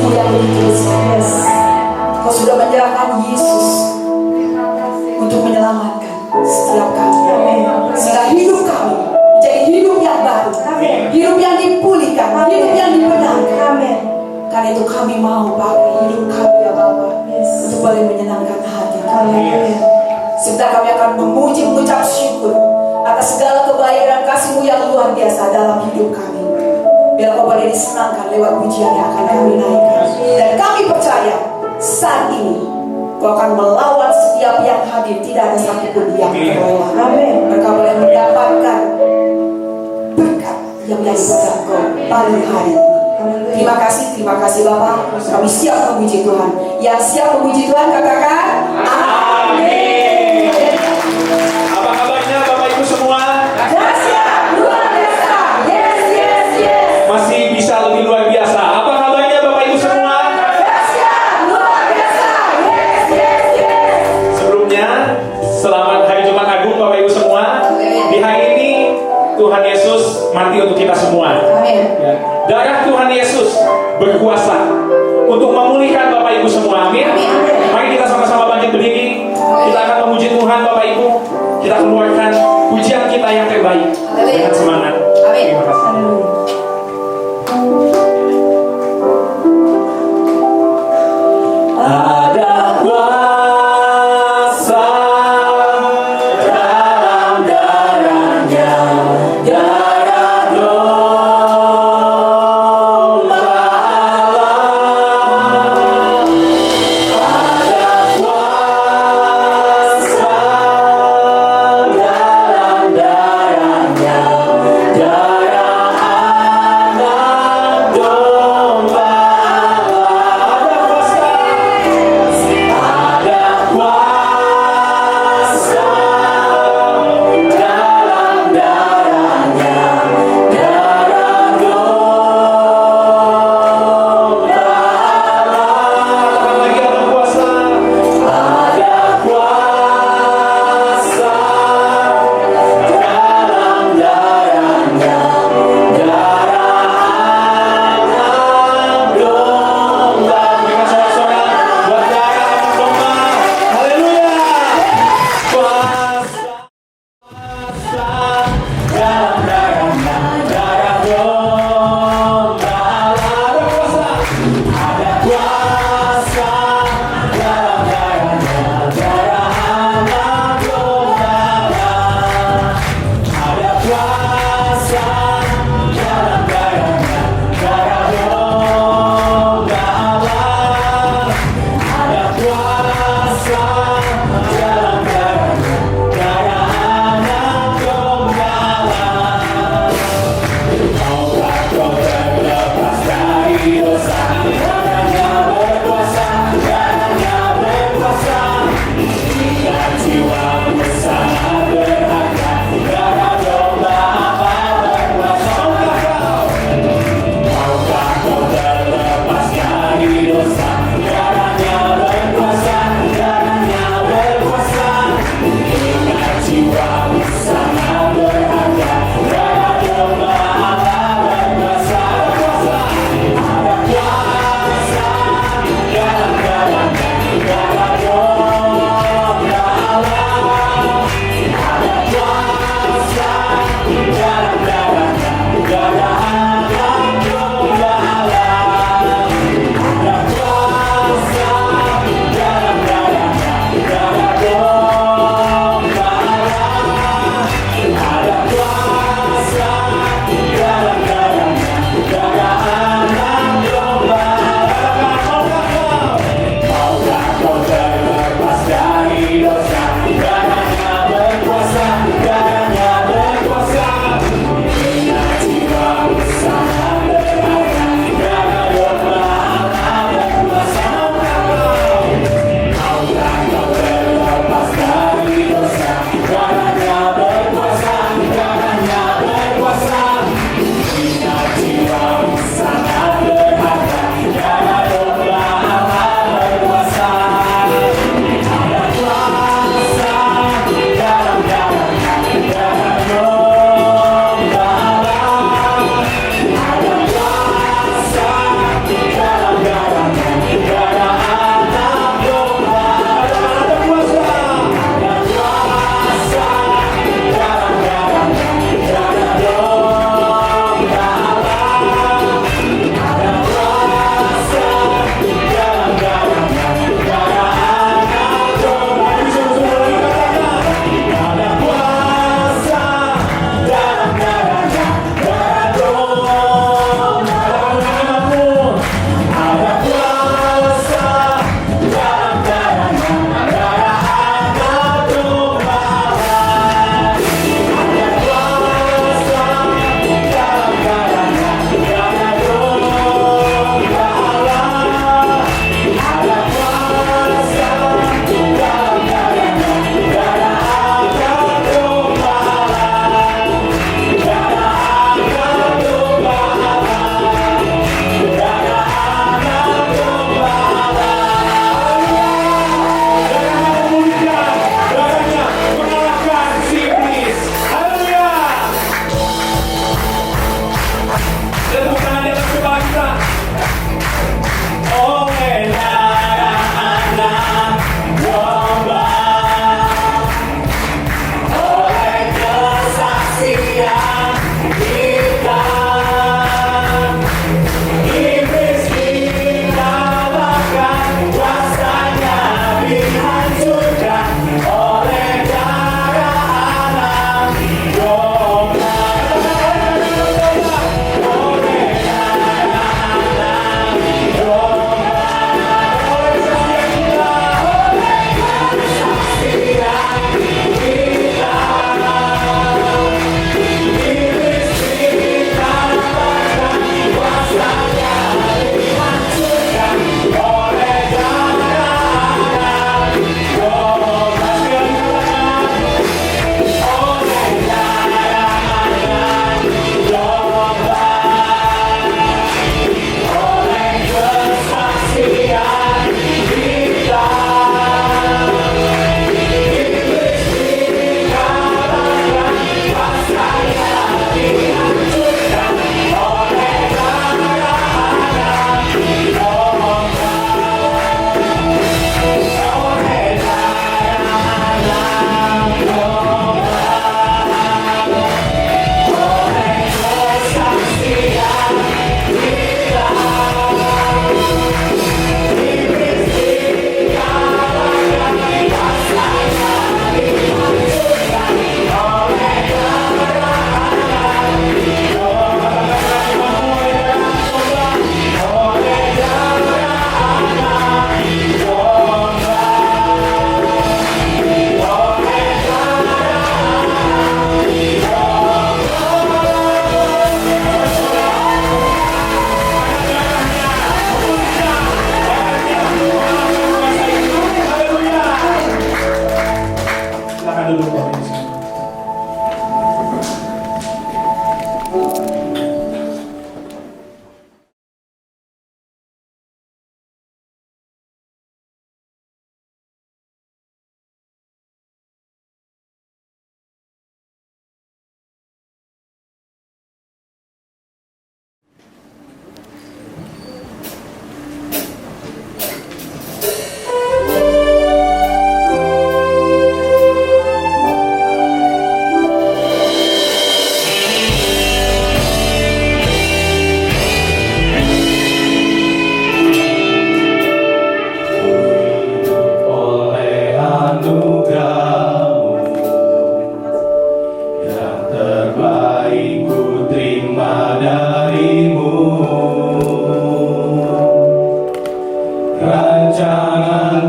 kasih-Mu yang begitu besar. Kau sudah menyerahkan Yesus untuk menyelamatkan setiap kami. Sehingga hidup kami menjadi hidup yang baru, hidup yang dipulihkan, hidup yang dibenarkan. Karena itu kami mau pakai hidup kami ya Bapa untuk boleh menyenangkan hati kami. Sebentar kami akan memuji, mengucap syukur atas segala kebaikan dan kasih-Mu yang luar biasa dalam hidup kami. Biar Kau boleh disenangkan lewat pujian yang akan kami naikkan. Dan kami percaya saat ini Kau akan melawan setiap yang hadir. Tidak ada satupun yang terlewat. Mereka boleh mendapatkan berkat yang daripada Kau pada hari ini. Terima kasih Bapak. Kami siap memuji Tuhan. Yang siap memuji Tuhan katakan amin. Apa kabarnya Bapak Ibu semua? Dahsyat, luar biasa. Yes. Masih bisa lebih luar biasa. Apa kabarnya Bapak Ibu semua? Dahsyat, luar biasa. Yes. Sebelumnya, selamat Hari Jumat Agung Bapak Ibu semua. Di hari ini Tuhan Yesus mati untuk kita semua. Amin. Ya. Darah Tuhan Yesus berkuasa untuk memulihkan Bapak Ibu semua. Amin. Mari kita sama-sama bangkit berdiri. Kita akan memuji Tuhan Bapak Ibu. Kita keluarkan pujian kita yang terbaik dengan semangat. Amin. Terima kasih. Ada kuasa dalam darahnya, darah domba Allah. Ada kuasa dalam darahnya, darah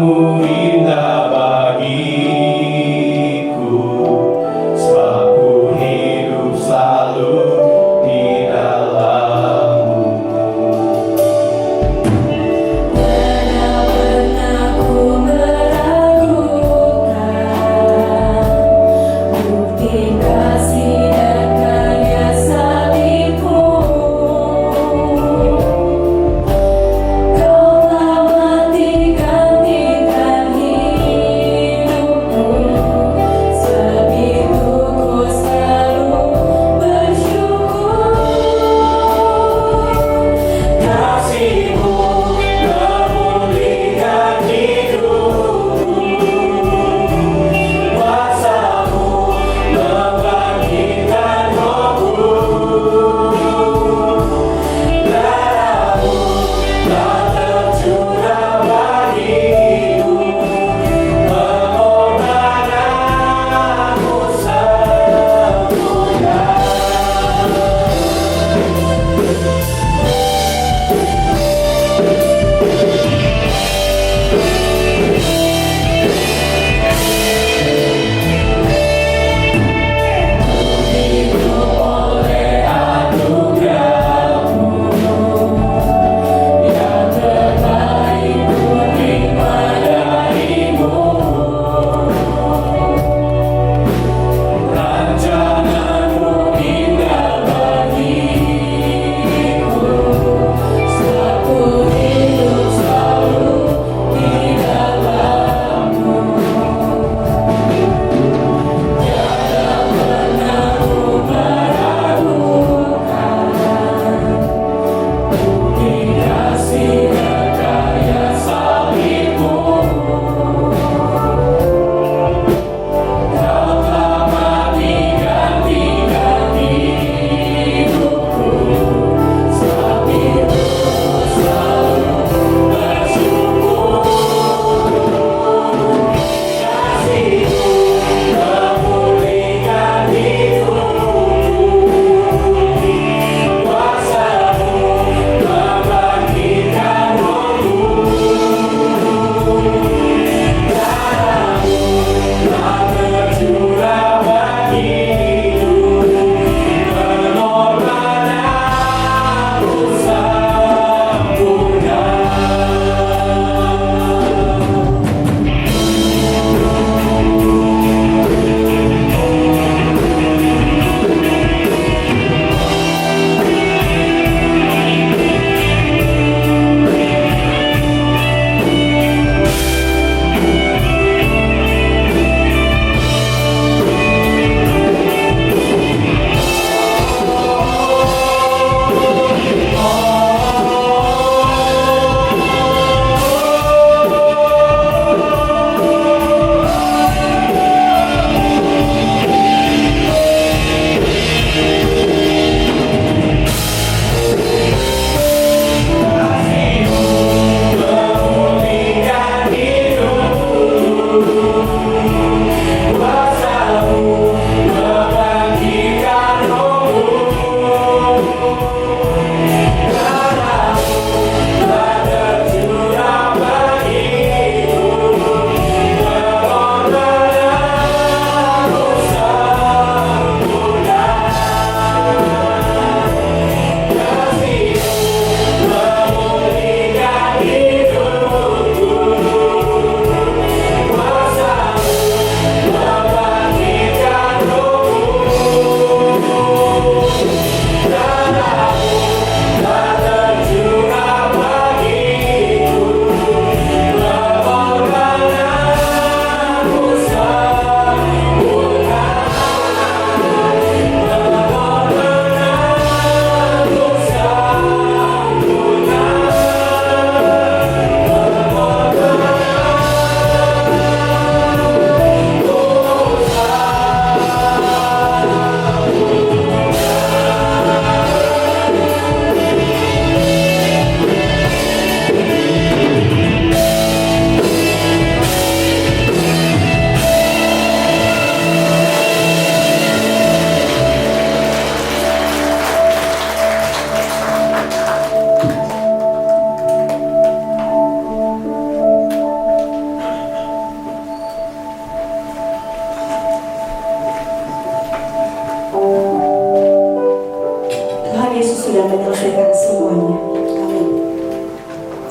Cintamu indah bagiku, sebab ku hidup selalu di dalam-Mu. Mana pernah ku meragukan bukti kasih dan karya salib-Mu. Kau telah mati gantikan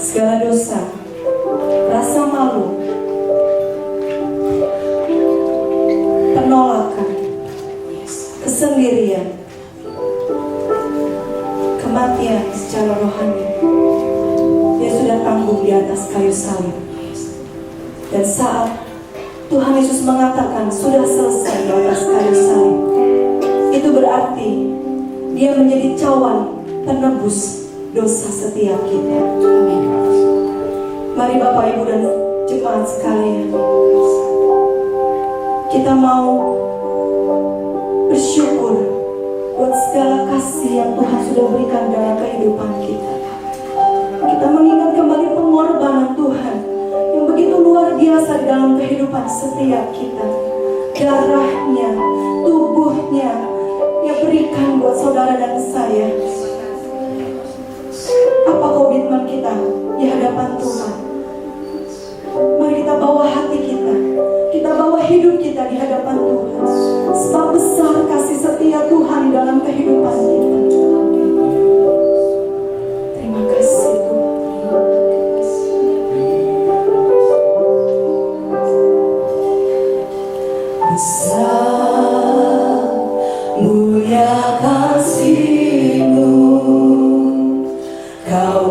segala dosa, rasa malu, penolakan, kesendirian, kematian secara rohani, Dia sudah tanggung di atas kayu salib. Dan saat Tuhan Yesus mengatakan sudah selesai di atas kayu salib, itu berarti Dia menjadi cawan penebus dosa setiap kita. Mari Bapak Ibu dan jemaat sekalian, kita mau bersyukur buat segala kasih yang Tuhan sudah berikan dalam kehidupan kita. Kita mengingat kembali pengorbanan Tuhan yang begitu luar biasa dalam kehidupan setiap kita. Darahnya, tubuhnya Dia berikan buat saudara dan saya. Apa komitmen kita di hadapan Tuhan? Mari kita bawa hati kita, kita bawa hidup kita di hadapan Tuhan. Sebab besar kasih setia Tuhan dalam kehidupan kita. Terima kasih Tuhan. Besar mulia kasih-Mu, Kau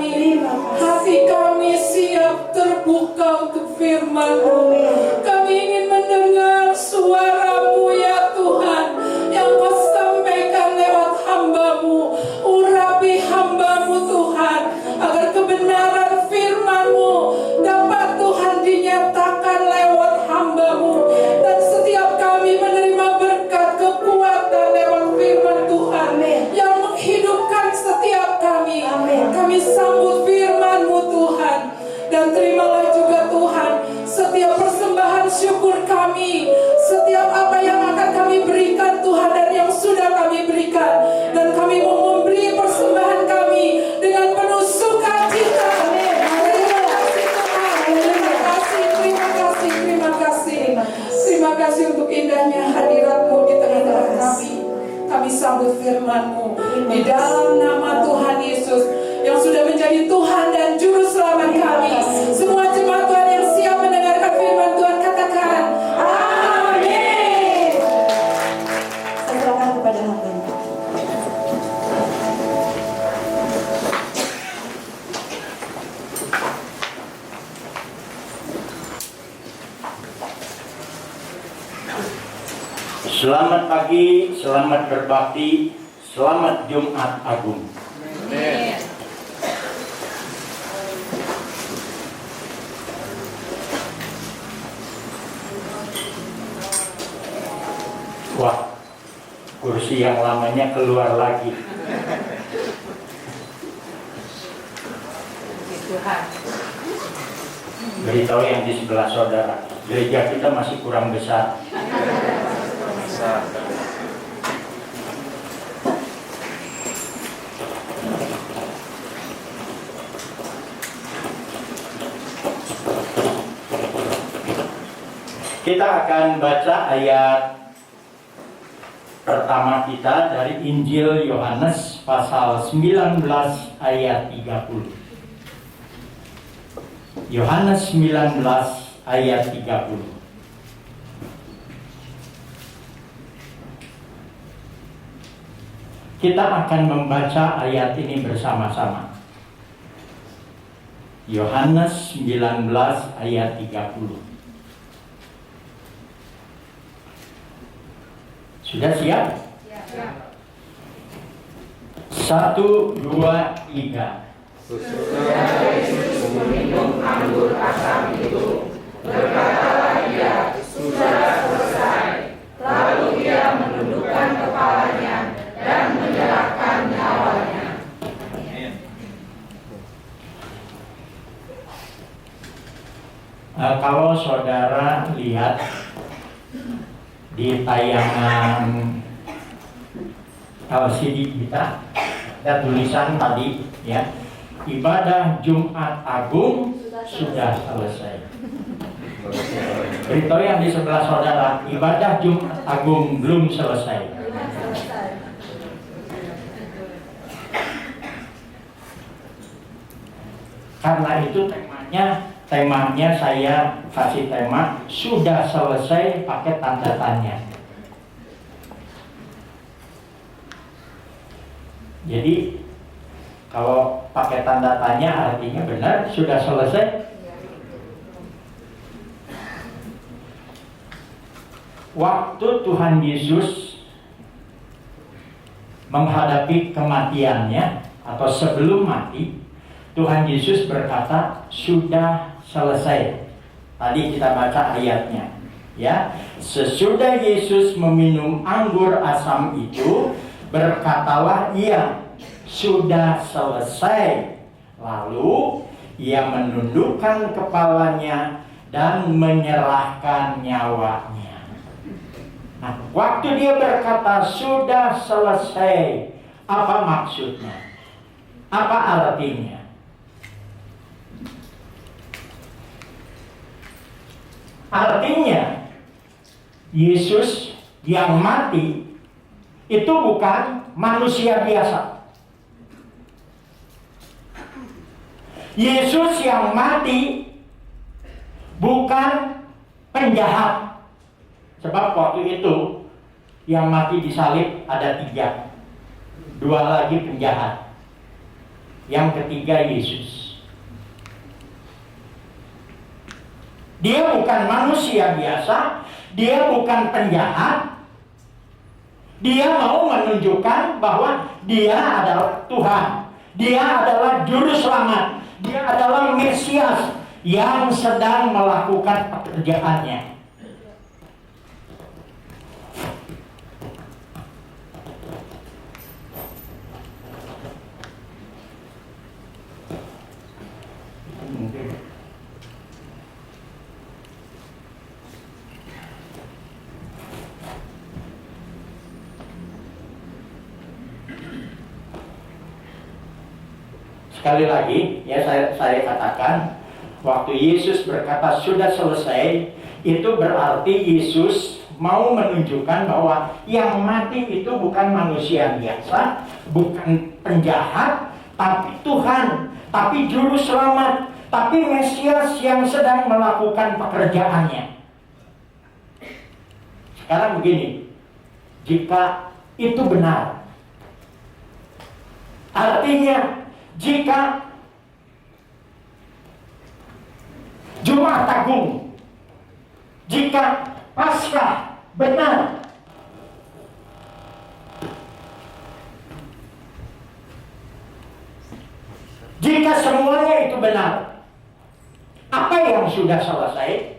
kami. Hati kami siap terbuka untuk firman-Mu. Kami ingin mendengar suara-Mu ya Tuhan, yang Kau sampaikan lewat hamba-Mu. Urapi hamba-Mu Tuhan, agar kebenaran firman-Mu dapat Tuhan dinyatakan lewat hamba-Mu. Dan setiap kami menerima berkat kekuatan lewat firman Tuhan yang menghidupkan setiap kami. Kami sambut firman-Mu Tuhan. Dan terimalah juga Tuhan setiap persembahan syukur kami, setiap apa yang akan kami berikan Tuhan dan yang sudah kami berikan. Dan kami mau memberi persembahan kami dengan penuh sukacita. Terima kasih Tuhan. Terima kasih, terima kasih, terima kasih. Terima kasih untuk indahnya hadirat-Mu di tengah-tengah kami. Kami sambut firman-Mu di dalam nama Tuhan Yesus yang sudah menjadi Tuhan dan Juru Selamat kami. Semua jemaat Tuhan yang siap mendengarkan firman Tuhan katakan amin. Saya serahkan kepada hamba-Mu. Selamat pagi, selamat berbakti, selamat Jumat Agung. Amin. Wah, kursi yang lamanya keluar lagi. Beritahu yang di sebelah saudara, gereja kita masih kurang besar. Kita akan baca ayat pertama kita dari Injil Yohanes pasal 19 ayat 30. Yohanes 19 ayat 30. Kita akan membaca ayat ini bersama-sama. Yohanes 19 ayat 30. Sudah siap? Ya. 1, 2, 3. Sesudah Yesus meminum anggur asam itu, berkatalah Ia, sudah selesai. Lalu Ia menundukkan kepalanya dan menyerahkan nyawanya. Kalau saudara lihat di tayangan LCD kita, ada tulisan tadi ya, ibadah Jumat Agung sudah selesai. Beritahu yang di sebelah saudara, ibadah Jumat Agung belum selesai. Karena itu temanya saya kasih tema sudah selesai pakai tanda tanya. Jadi kalau pakai tanda tanya artinya benar sudah selesai. Waktu Tuhan Yesus menghadapi kematiannya atau sebelum mati, Tuhan Yesus berkata sudah selesai. Tadi kita baca ayatnya, ya. Sesudah Yesus meminum anggur asam itu, berkatalah Ia, sudah selesai. Lalu Ia menundukkan kepalanya dan menyerahkan nyawanya. Nah, waktu Dia berkata sudah selesai, apa maksudnya? Apa artinya? Artinya Yesus yang mati itu bukan manusia biasa. Yesus yang mati bukan penjahat. Sebab waktu itu yang mati disalib ada 3, 2 lagi penjahat. Yang ketiga, Yesus. Dia bukan manusia biasa, dia bukan penjahat. Dia mau menunjukkan bahwa dia adalah Tuhan. Dia adalah juru selamat. Dia adalah Mesias yang sedang melakukan pekerjaannya. Sekali lagi, ya saya katakan, waktu Yesus berkata sudah selesai, itu berarti Yesus mau menunjukkan bahwa yang mati itu bukan manusia biasa, bukan penjahat, tapi Tuhan, tapi juru selamat, tapi Mesias yang sedang melakukan pekerjaannya. Sekarang begini, jika itu benar, artinya jika Jumat Agung, jika Paskah benar, jika semuanya itu benar, apa yang sudah selesai?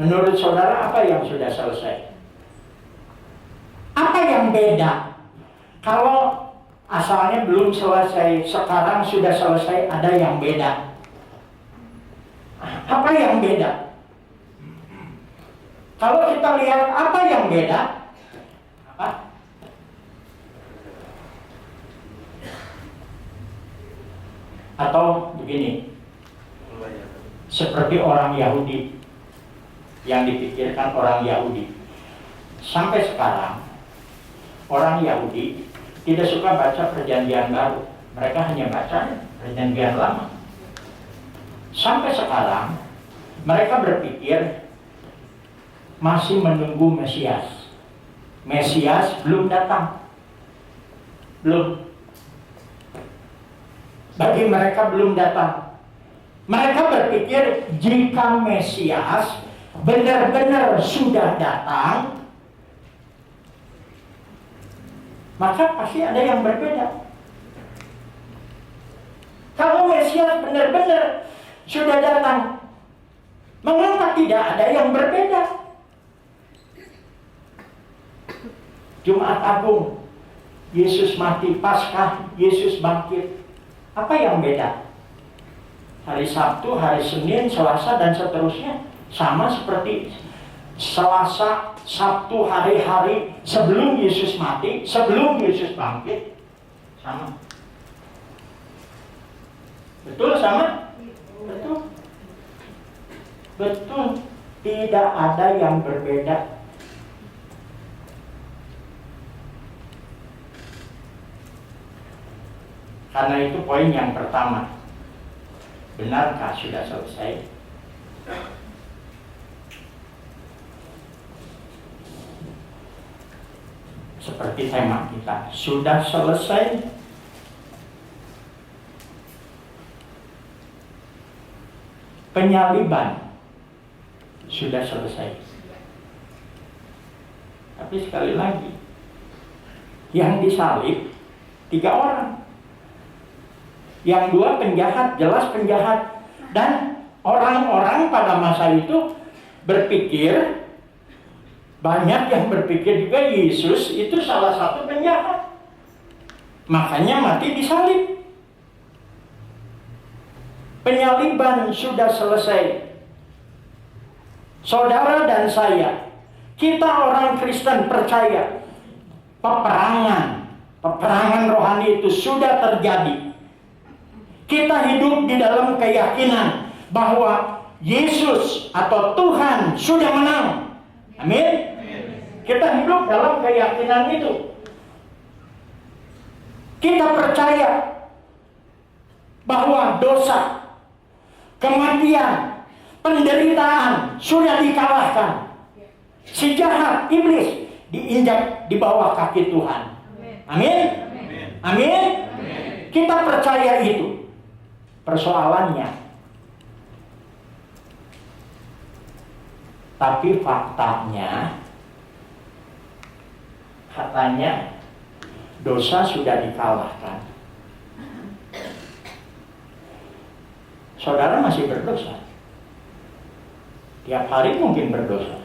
Menurut saudara, apa yang sudah selesai? Apa yang beda? Kalau asalnya belum selesai, sekarang sudah selesai, ada yang beda. Apa yang beda? Kalau kita lihat apa yang beda, apa? Atau begini, seperti orang Yahudi, yang dipikirkan orang Yahudi. Sampai sekarang, orang Yahudi tidak suka baca perjanjian baru. Mereka hanya baca perjanjian lama. Sampai sekarang, mereka berpikir masih menunggu Mesias. Mesias belum datang. Belum. Bagi mereka belum datang. Mereka berpikir jika Mesias benar-benar sudah datang, maka pasti ada yang berbeda. Kalau Mesias benar-benar sudah datang, mengapa tidak ada yang berbeda? Jumat Agung, Yesus mati. Paskah, Yesus bangkit. Apa yang beda? Hari Sabtu, hari Senin, Selasa, dan seterusnya sama seperti Selasa, Sabtu, hari-hari sebelum Yesus mati, sebelum Yesus bangkit, sama. Betul sama? Betul. Betul. Tidak ada yang berbeda. Karena itu poin yang pertama. Benarkah sudah selesai? Seperti tema kita, sudah selesai. Penyaliban sudah selesai. Tapi sekali lagi, yang disalib 3 orang. Yang 2 penjahat, jelas penjahat. Dan orang-orang pada masa itu berpikir, banyak yang berpikir juga Yesus itu salah satu penjahat. Makanya mati disalib. Penyaliban sudah selesai. Saudara dan saya, kita orang Kristen percaya peperangan rohani itu sudah terjadi. Kita hidup di dalam keyakinan bahwa Yesus atau Tuhan sudah menang. Amin. Kita hidup dalam keyakinan itu. Kita percaya bahwa dosa, kematian, penderitaan sudah dikalahkan. Si jahat, iblis, diinjak di bawah kaki Tuhan. Amin. Amin. Kita percaya itu. Persoalannya, tapi faktanya, katanya dosa sudah dikalahkan. Saudara masih berdosa. Tiap hari mungkin berdosa.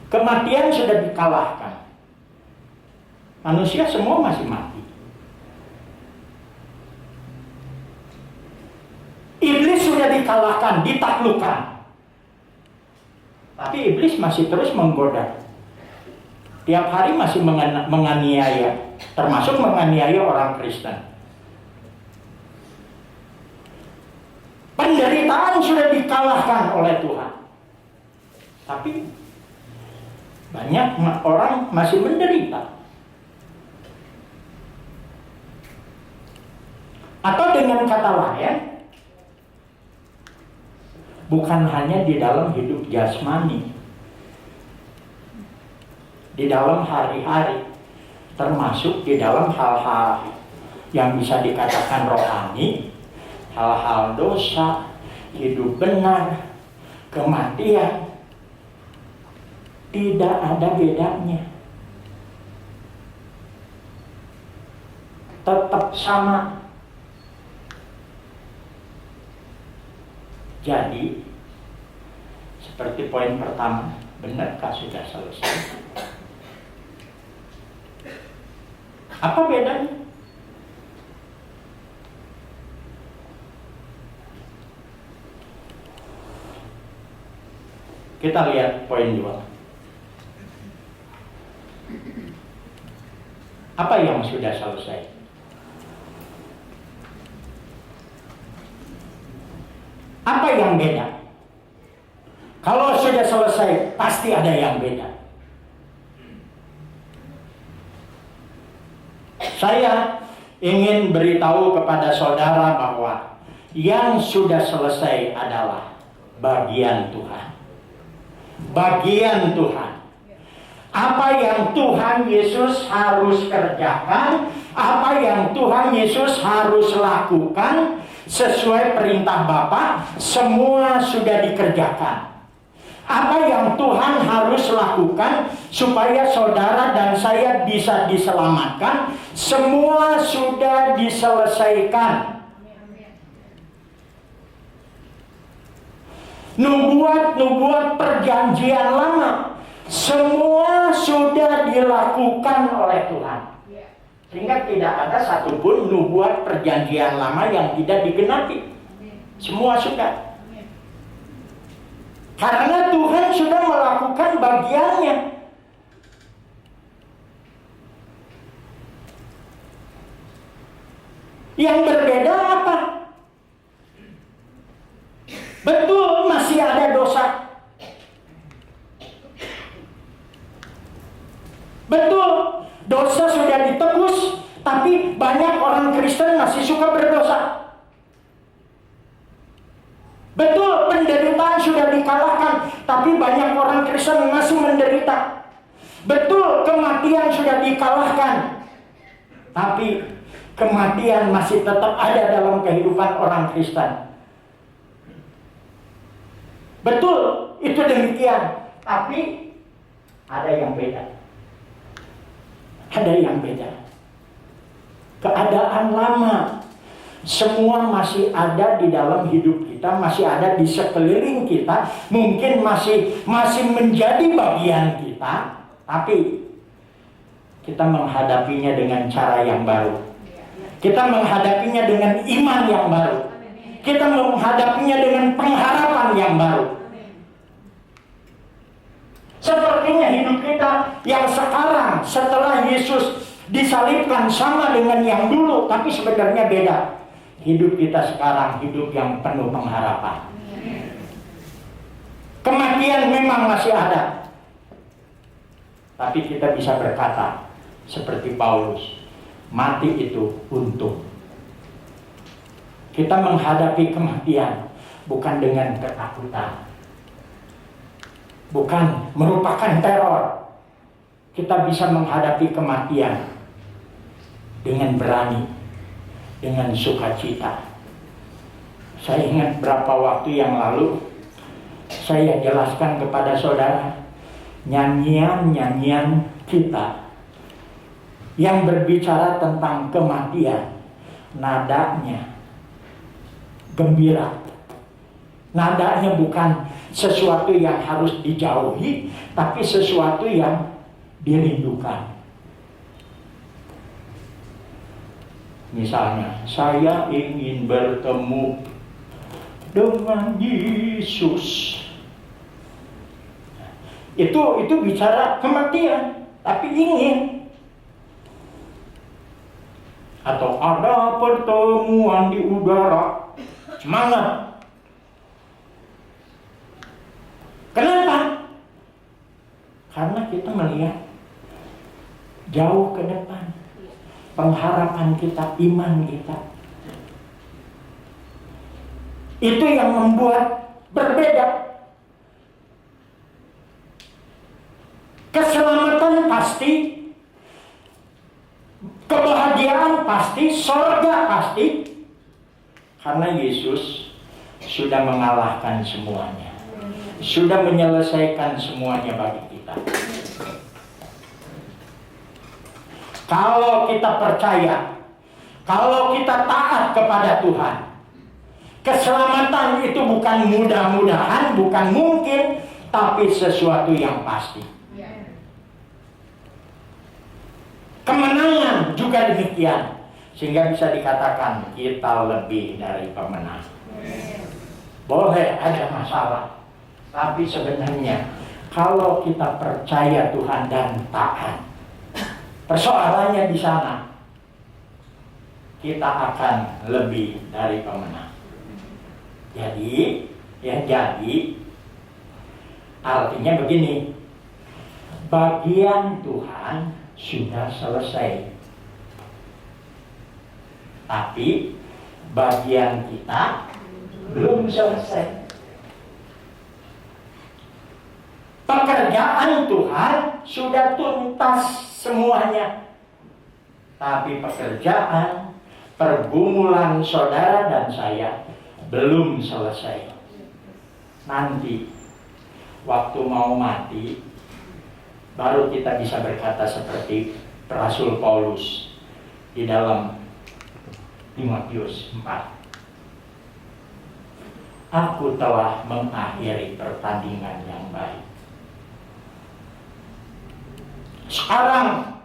Kematian sudah dikalahkan. Manusia semua masih mati. Iblis sudah dikalahkan, ditaklukkan. Tapi iblis masih terus menggoda. Tiap hari masih menganiaya, termasuk menganiaya orang Kristen. Penderitaan sudah dikalahkan oleh Tuhan. Tapi banyak orang masih menderita. Atau dengan kata lain, bukan hanya di dalam hidup jasmani, di dalam hari-hari, termasuk di dalam hal-hal yang bisa dikatakan rohani, hal-hal dosa, hidup benar, kematian, tidak ada bedanya. Tetap sama. Jadi, seperti poin pertama, benarkah sudah selesai? Apa bedanya? Kita lihat poin 2. Apa yang sudah selesai? Apa yang beda? Kalau sudah selesai, pasti ada yang beda. Saya ingin beritahu kepada saudara bahwa yang sudah selesai adalah bagian Tuhan. Bagian Tuhan. Apa yang Tuhan Yesus harus kerjakan, apa yang Tuhan Yesus harus lakukan sesuai perintah Bapa, semua sudah dikerjakan. Apa yang Tuhan harus lakukan supaya saudara dan saya bisa diselamatkan, semua sudah diselesaikan. Nubuat-nubuat perjanjian lama, semua sudah dilakukan oleh Tuhan. Sehingga tidak ada satupun nubuat perjanjian lama yang tidak digenapi. Semua sudah. Karena Tuhan sudah melakukan bagiannya. Yang berbeda apa? Betul, masih ada dosa. Betul, dosa sudah ditebus, tapi banyak orang Kristen masih suka berdosa. Betul, penderitaan sudah dikalahkan, tapi banyak orang Kristen masih menderita. Betul, kematian sudah dikalahkan, tapi kematian masih tetap ada dalam kehidupan orang Kristen. Betul, itu demikian, tapi ada yang beda. Ada yang beda. Keadaan lama semua masih ada di dalam hidup kita, masih ada di sekeliling kita, mungkin masih menjadi bagian kita, tapi kita menghadapinya dengan cara yang baru. Kita menghadapinya dengan iman yang baru. Kita menghadapinya dengan pengharapan yang baru. Sepertinya hidup kita yang sekarang setelah Yesus disalibkan sama dengan yang dulu, tapi sebenarnya beda. Hidup kita sekarang hidup yang penuh pengharapan. Kematian memang masih ada, tapi kita bisa berkata seperti Paulus, mati itu untung. Kita menghadapi kematian bukan dengan ketakutan, bukan merupakan teror. Kita bisa menghadapi kematian dengan berani, dengan sukacita. Saya ingat berapa waktu yang lalu saya jelaskan kepada saudara nyanyian-nyanyian kita yang berbicara tentang kematian, nadanya gembira. Nadanya bukan sesuatu yang harus dijauhi, tapi sesuatu yang dirindukan. Misalnya, saya ingin bertemu dengan Yesus. Itu bicara kematian, tapi ingin. Atau ada pertemuan di udara, semangat. Kenapa? Karena kita melihat jauh ke depan. Pengharapan kita, iman kita. Itu yang membuat berbeda. Keselamatan pasti, kebahagiaan pasti, surga pasti. Karena Yesus sudah mengalahkan semuanya. Sudah menyelesaikan semuanya bagi kita. Kalau kita percaya, kalau kita taat kepada Tuhan, keselamatan itu bukan mudah-mudahan, bukan mungkin, tapi sesuatu yang pasti. Kemenangan juga demikian, sehingga bisa dikatakan kita lebih dari pemenang. Boleh ada masalah, tapi sebenarnya kalau kita percaya Tuhan dan taat, persoalannya di sana, kita akan lebih dari pemenang. Jadi artinya begini, bagian Tuhan sudah selesai, tapi bagian kita belum selesai. Pekerjaan Tuhan sudah tuntas semuanya, tapi pekerjaan pergumulan saudara dan saya belum selesai. Nanti waktu mau mati, baru kita bisa berkata seperti Rasul Paulus di dalam Timotius 4. Aku telah mengakhiri pertandingan yang baik. Sekarang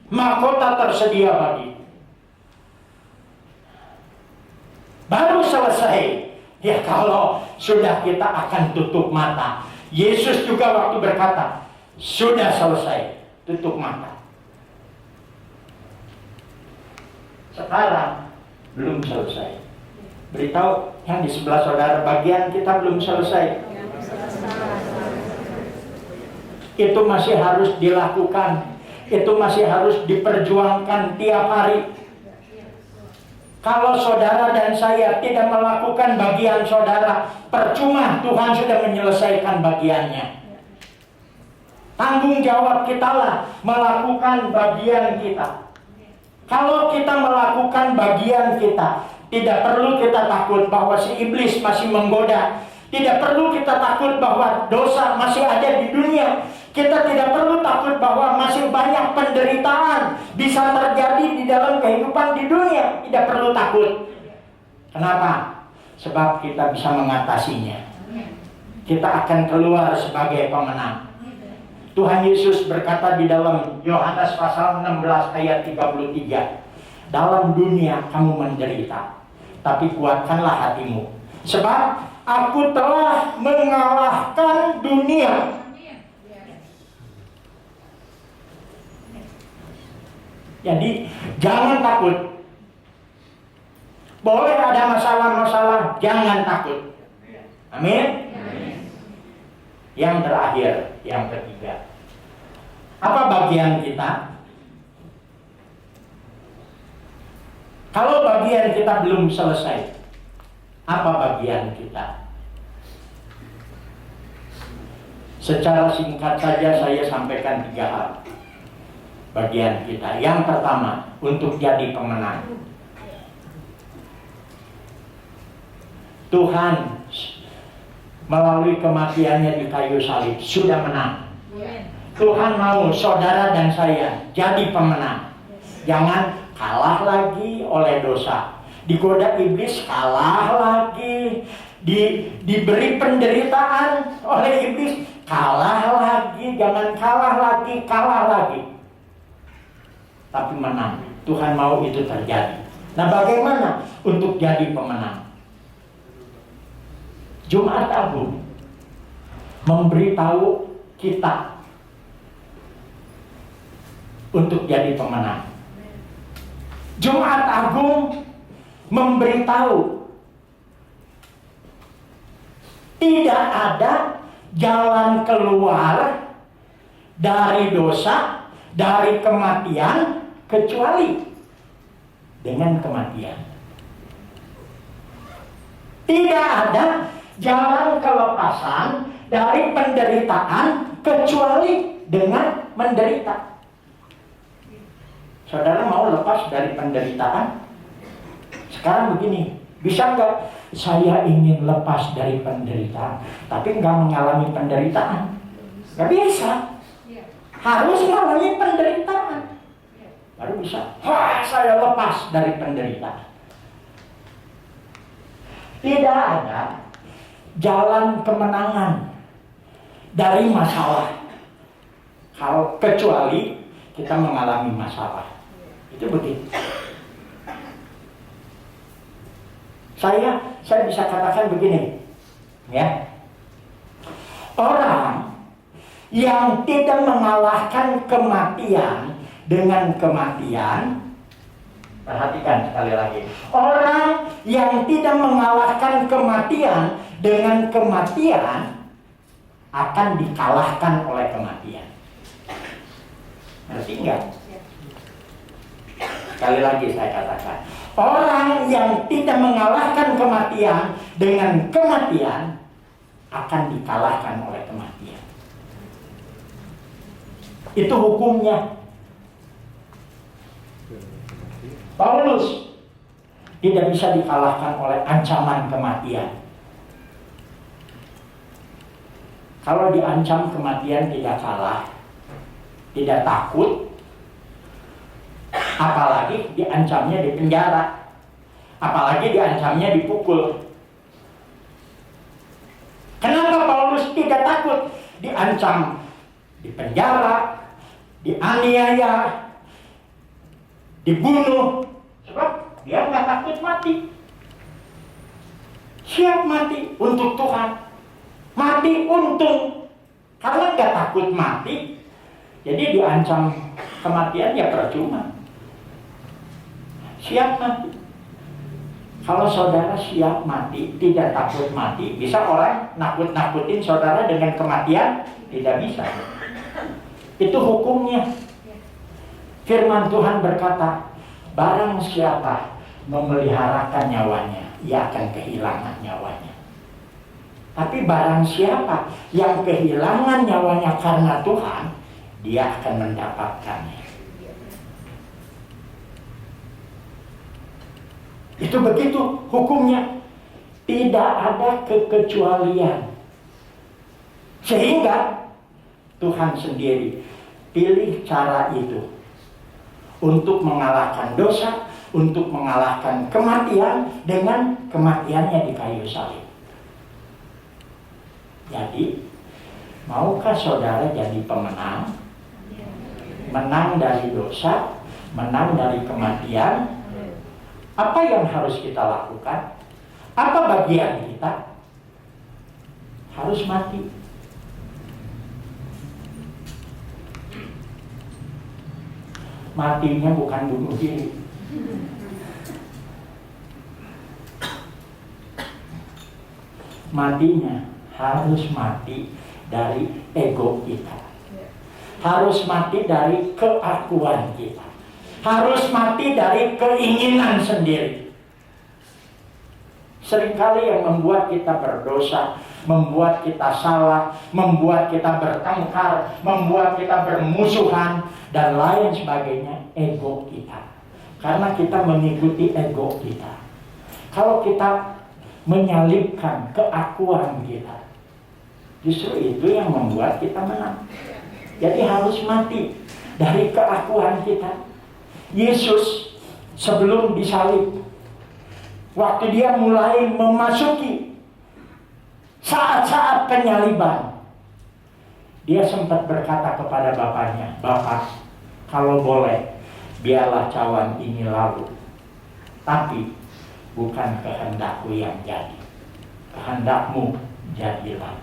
mahkota tersedia bagi. Baru selesai. Ya kalau sudah kita akan tutup mata. Yesus juga waktu berkata, sudah selesai, tutup mata. Sekarang belum selesai. Beritahu yang di sebelah saudara, bagian kita belum selesai. Itu masih harus dilakukan. Itu masih harus diperjuangkan tiap hari. Kalau saudara dan saya tidak melakukan bagian saudara, percuma Tuhan sudah menyelesaikan bagiannya. Tanggung jawab kita lah melakukan bagian kita. Kalau kita melakukan bagian kita, tidak perlu kita takut bahwa si iblis masih menggoda. Tidak perlu kita takut bahwa dosa masih ada di dunia. Kita tidak perlu takut bahwa masih banyak penderitaan bisa terjadi di dalam kehidupan di dunia. Tidak perlu takut. Kenapa? Sebab kita bisa mengatasinya. Kita akan keluar sebagai pemenang. Tuhan Yesus berkata di dalam Yohanes pasal 16 ayat 33, dalam dunia kamu menderita, tapi kuatkanlah hatimu, sebab aku telah mengalahkan dunia. Jadi jangan takut. Boleh ada masalah-masalah, jangan takut. Amin. Yang terakhir, yang ketiga, apa bagian kita? Kalau bagian kita belum selesai, apa bagian kita? Secara singkat saja saya sampaikan 3 hal. bagian kita. Yang pertama, untuk jadi pemenang. Tuhan melalui kematiannya di kayu salib sudah menang. Tuhan mau saudara dan saya jadi pemenang. Jangan kalah lagi oleh dosa. Digoda iblis, kalah lagi. Diberi penderitaan oleh iblis, kalah lagi. Jangan kalah lagi. Tapi menang. Tuhan mau itu terjadi. Nah, bagaimana untuk jadi pemenang? Jumat Agung memberitahu kita untuk jadi pemenang. Jumat Agung memberitahu tidak ada jalan keluar dari dosa, dari kematian, kecuali dengan kematian. Tidak ada jalan kelepasan dari penderitaan kecuali dengan menderita. Saudara mau lepas dari penderitaan? Sekarang begini, bisa nggak saya ingin lepas dari penderitaan, tapi nggak mengalami penderitaan? Nggak bisa. Harus mengalami penderitaan, baru bisa. Wah, saya lepas dari penderitaan. Tidak ada jalan kemenangan dari masalah, kecuali kita mengalami masalah. Itu begitu. Saya bisa katakan begini, ya. Orang yang tidak mengalahkan kematian dengan kematian, perhatikan sekali lagi. Orang yang tidak mengalahkan kematian dengan kematian akan dikalahkan oleh kematian. Ngerti enggak? Sekali lagi saya katakan, orang yang tidak mengalahkan kematian dengan kematian akan dikalahkan oleh kematian. Itu hukumnya. Paulus tidak bisa dikalahkan oleh ancaman kematian. Kalau diancam kematian tidak kalah, tidak takut, apalagi diancamnya di penjara, apalagi diancamnya dipukul. Kenapa Paulus tidak takut diancam di penjara, dianiaya, dibunuh? Sebab dia nggak takut mati, siap mati untuk Tuhan. Mati untung, karena nggak takut mati, jadi diancam kematian ya percuma. Siap mati. Kalau saudara siap mati, tidak takut mati, bisa orang nakut-nakutin saudara dengan kematian? Tidak bisa. Itu hukumnya. Firman Tuhan berkata, barang siapa memeliharakan nyawanya, ia akan kehilangan nyawanya. Tapi barang siapa yang kehilangan nyawanya karena Tuhan, dia akan mendapatkannya. Itu begitu hukumnya. Tidak ada kekecualian. Sehingga Tuhan sendiri pilih cara itu untuk mengalahkan dosa, untuk mengalahkan kematian dengan kematiannya di kayu salib. Jadi, maukah saudara jadi pemenang? Menang dari dosa, menang dari kematian. Apa yang harus kita lakukan? Apa bagian kita? Harus mati. Matinya bukan bunuh diri. Matinya harus mati dari ego kita. Harus mati dari keakuan kita. Harus mati dari keinginan sendiri. Seringkali yang membuat kita berdosa, membuat kita salah, membuat kita bertengkar, membuat kita bermusuhan, dan lain sebagainya, ego kita. Karena kita mengikuti ego kita. Kalau kita menyalipkan keakuan kita, justru itu yang membuat kita menang. Jadi harus mati dari keakuan kita. Yesus sebelum disalib, waktu dia mulai memasuki saat-saat penyaliban, dia sempat berkata kepada bapaknya, "Bapak, kalau boleh, biarlah cawan ini lalu. Tapi bukan kehendakku yang jadi, kehendakmu jadilah."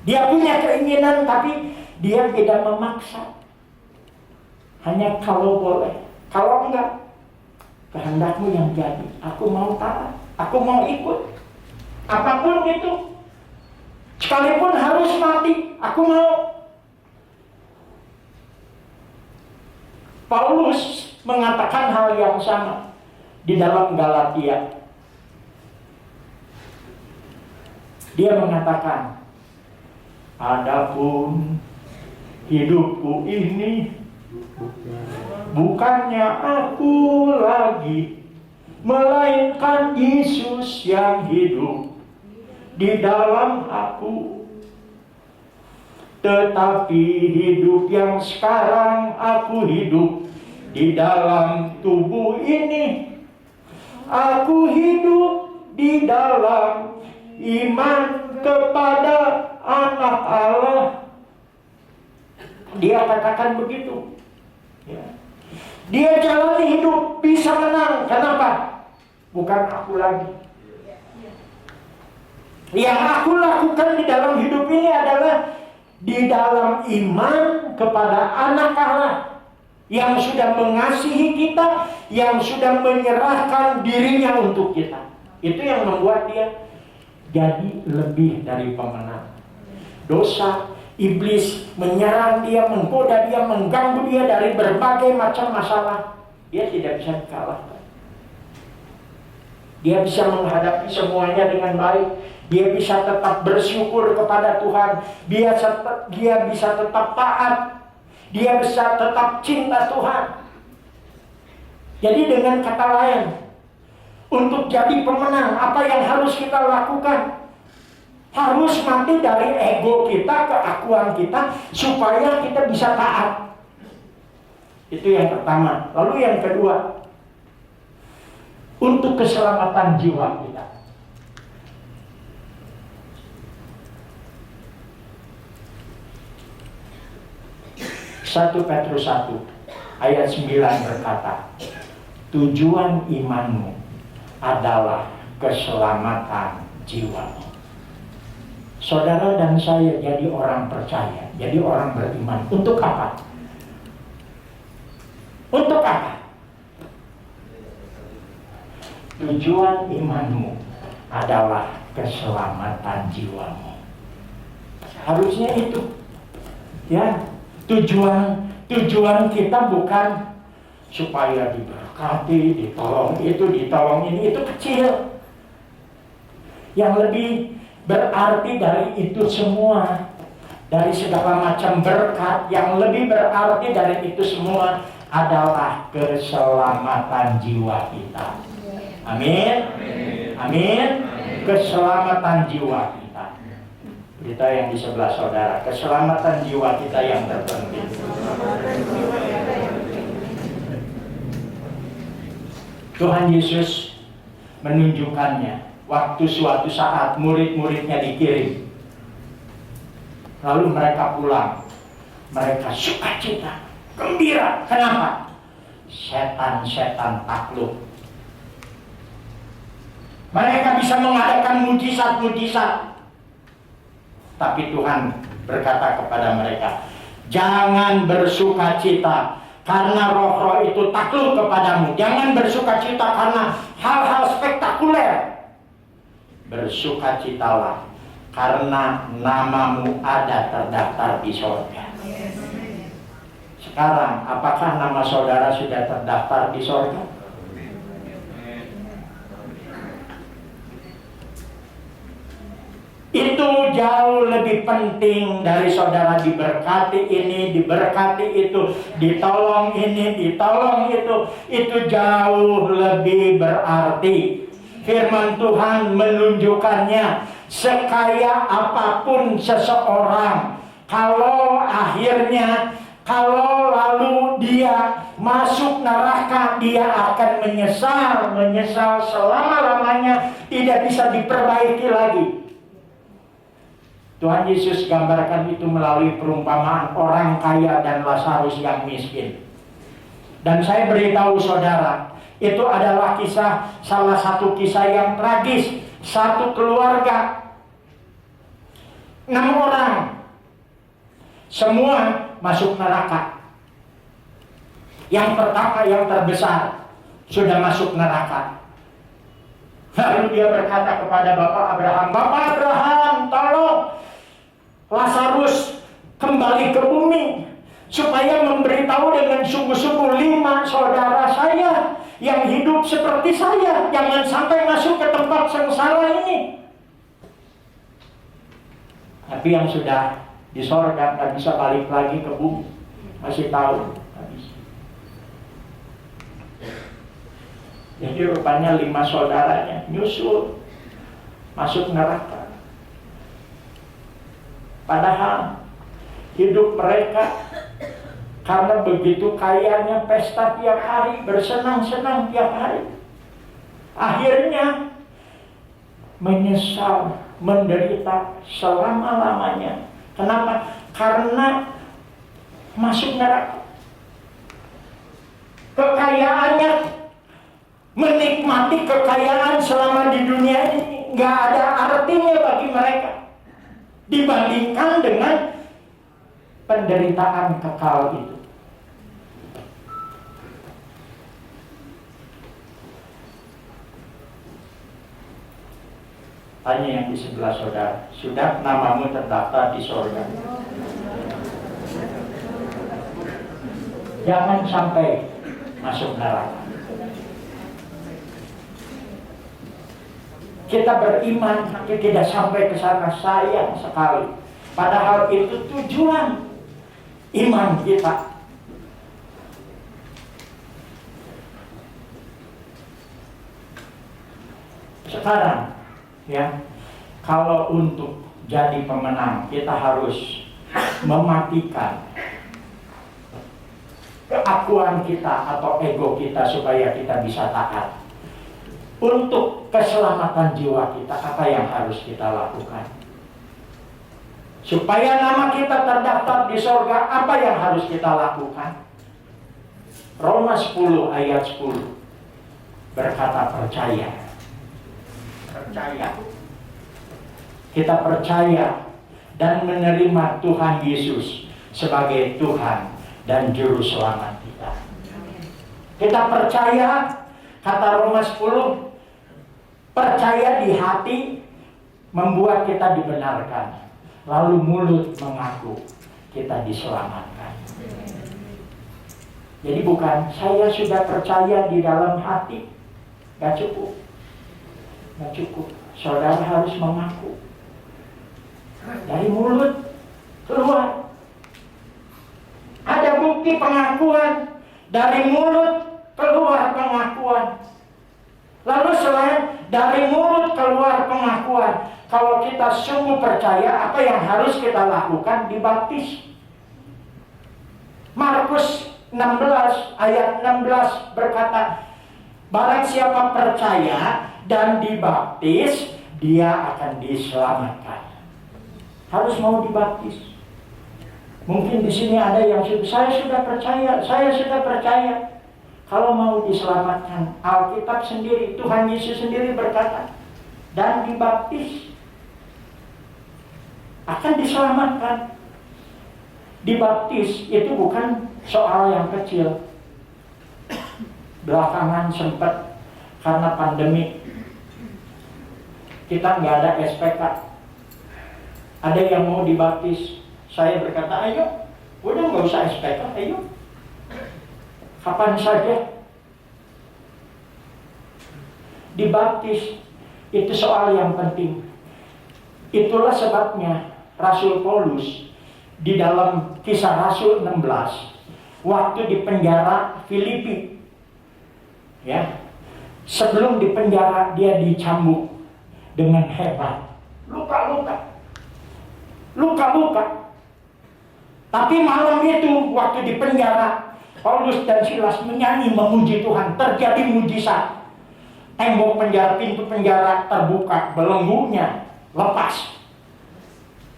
Dia punya keinginan, tapi dia tidak memaksa. Hanya kalau boleh, kalau enggak, kehendakmu yang jadi. Aku mau taat, aku mau ikut. Apapun itu, sekalipun harus mati, aku mau. Paulus mengatakan hal yang sama di dalam Galatia. Dia mengatakan, "Adapun hidupku ini bukannya aku lagi, melainkan Yesus yang hidup di dalam aku. Tetapi hidup yang sekarang aku hidup di dalam tubuh ini, aku hidup di dalam iman kepada Anak Allah." Dia katakan begitu. Ya. Dia jalani hidup bisa menang. Kenapa? Bukan aku lagi. Yang aku lakukan di dalam hidup ini adalah di dalam iman kepada Anak Allah yang sudah mengasihi kita, yang sudah menyerahkan dirinya untuk kita. Itu yang membuat dia jadi lebih dari pemenang. Dosa, iblis menyerang dia, menggoda dia, mengganggu dia dari berbagai macam masalah. Dia tidak bisa dikalahkan. Dia bisa menghadapi semuanya dengan baik. Dia bisa tetap bersyukur kepada Tuhan. Dia bisa tetap taat. Dia bisa tetap cinta Tuhan. Jadi dengan kata lain, untuk jadi pemenang, apa yang harus kita lakukan? Harus mati dari ego kita, keakuan kita, supaya kita bisa taat. Itu yang pertama. Lalu yang kedua, untuk keselamatan jiwa kita. 1 Petrus 1 ayat 9 berkata, tujuan imanmu adalah keselamatan jiwamu. Saudara dan saya jadi orang percaya, jadi orang beriman. Untuk apa? Untuk apa? Tujuan imanmu adalah keselamatan jiwamu. Harusnya itu. Ya, tujuan kita bukan supaya diberkati, ditolong itu, ditolong ini, itu kecil. Yang lebih berarti dari itu semua, dari segala macam berkat, yang lebih berarti dari itu semua adalah keselamatan jiwa kita. Amin. Amin. Keselamatan jiwa kita. Berita yang di sebelah saudara, keselamatan jiwa kita yang terpenting. Tuhan Yesus menunjukkannya waktu suatu saat murid-muridnya dikirim. Lalu mereka pulang. Mereka sukacita, gembira. Kenapa? Setan-setan takluk. Mereka bisa mengadakan mujizat-mujizat. Tapi Tuhan berkata kepada mereka, jangan bersukacita karena roh-roh itu takluk kepadamu. Jangan bersukacita karena hal-hal spektakuler. Bersukacitalah karena namamu ada terdaftar di sorga. Sekarang, apakah nama saudara sudah terdaftar di sorga? itu jauh lebih penting dari saudara diberkati ini, diberkati itu, ditolong ini, ditolong itu jauh lebih berarti. Firman Tuhan menunjukkannya, sekaya apapun seseorang, kalau lalu dia masuk neraka, dia akan menyesal selama-lamanya, tidak bisa diperbaiki lagi. Tuhan Yesus gambarkan itu melalui perumpamaan orang kaya dan Lazarus yang miskin. Dan saya beritahu saudara, itu adalah salah satu kisah yang tragis. Satu keluarga, 6 orang, semua masuk neraka. Yang pertama, yang terbesar, sudah masuk neraka. Lalu dia berkata kepada Bapak Abraham, "Bapak Abraham, tolong Lazarus kembali ke bumi, supaya memberitahu dengan sungguh-sungguh 5 saudara saya yang hidup seperti saya, jangan sampai masuk ke tempat sengsara ini." Tapi yang sudah di sorga nggak bisa balik lagi ke bumi, masih tahu nggak bisa. Jadi rupanya 5 saudaranya nyusul masuk neraka. Padahal hidup mereka karena begitu kayanya, pesta tiap hari, bersenang-senang tiap hari, akhirnya menyesal, menderita selama-lamanya. Kenapa? Karena masuk neraka. Kekayaannya, menikmati kekayaan selama di dunia ini nggak ada artinya bagi mereka dibandingkan dengan penderitaan kekal itu. Tanya yang di sebelah saudara, sudah namamu terdaftar di sorga? Jangan sampai masuk neraka. Kita beriman tapi tidak sampai ke sana, sayang sekali. Padahal itu tujuan iman kita. Sekarang, ya, kalau untuk jadi pemenang, kita harus mematikan keakuan kita atau ego kita supaya kita bisa taat. Untuk keselamatan jiwa kita, apa yang harus kita lakukan? Supaya nama kita terdaftar di sorga, apa yang harus kita lakukan? Roma 10 ayat 10 berkata percaya. Percaya. Kita percaya dan menerima Tuhan Yesus sebagai Tuhan dan Juru Selamat kita. Kita percaya, kata Roma 10, percaya di hati membuat kita dibenarkan. Lalu mulut mengaku kita diselamatkan. Jadi bukan saya sudah percaya di dalam hati, gak cukup. Gak cukup. Saudara harus mengaku. Dari mulut keluar. Ada bukti pengakuan. Dari mulut keluar pengakuan. Lalu selain dari mulut keluar pengakuan, kalau kita sungguh percaya, apa yang harus kita lakukan? Dibaptis. Markus 16 ayat 16 berkata, barang siapa percaya dan dibaptis, dia akan diselamatkan. Harus mau dibaptis. Mungkin di sini ada yang saya sudah percaya. Kalau mau diselamatkan, Alkitab sendiri, Tuhan Yesus sendiri berkata, dan dibaptis akan diselamatkan. Dibaptis itu bukan soal yang kecil. Belakangan sempat karena pandemi kita nggak ada SPK. Ada yang mau dibaptis, saya berkata, ayo, udah nggak usah SPK, ayo. Kapan saja. Dibaptis itu soal yang penting. Itulah sebabnya Rasul Paulus di dalam Kisah Rasul 16 waktu di penjara Filipi, ya, sebelum di penjara dia dicambuk dengan hebat, luka-luka. Tapi malam itu waktu di penjara, Paulus dan Silas menyanyi memuji Tuhan. Terjadi mujizat. Tembok penjara, pintu penjara terbuka, belenggunya lepas.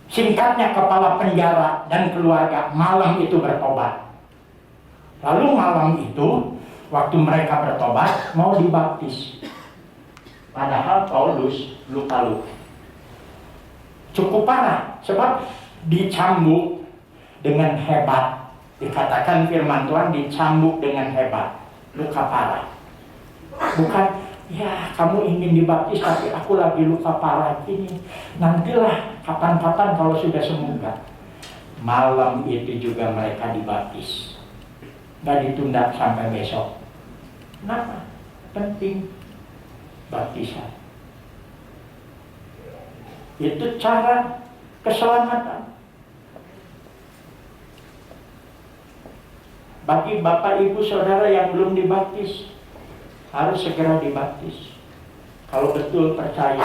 Singkatnya, kepala penjara dan keluarga malam itu bertobat. Lalu malam itu, waktu mereka bertobat, mau dibaptis. Padahal Paulus luka-luka. Cukup parah, sebab dicambuk dengan hebat. Dikatakan firman Tuhan, dicambuk dengan hebat. Luka parah. Bukan, ya kamu ingin dibaptis tapi aku lagi luka parah ini. Nantilah kapan-kapan kalau sudah sembuh. Malam itu juga mereka dibaptis. Gak ditunda sampai besok. Kenapa? Penting baptisan. Itu cara keselamatan. Bagi bapak, ibu, saudara yang belum dibaptis, harus segera dibaptis. Kalau betul percaya,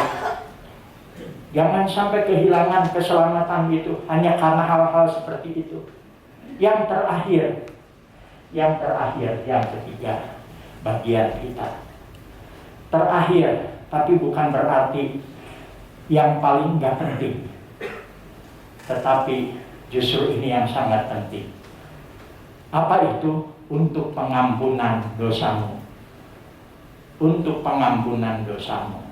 jangan sampai kehilangan keselamatan itu hanya karena hal-hal seperti itu. Yang terakhir, yang ketiga, bagian kita. Terakhir, tapi bukan berarti yang paling gak penting, tetapi justru ini yang sangat penting. Apa itu? Untuk pengampunan dosamu. Untuk pengampunan dosamu.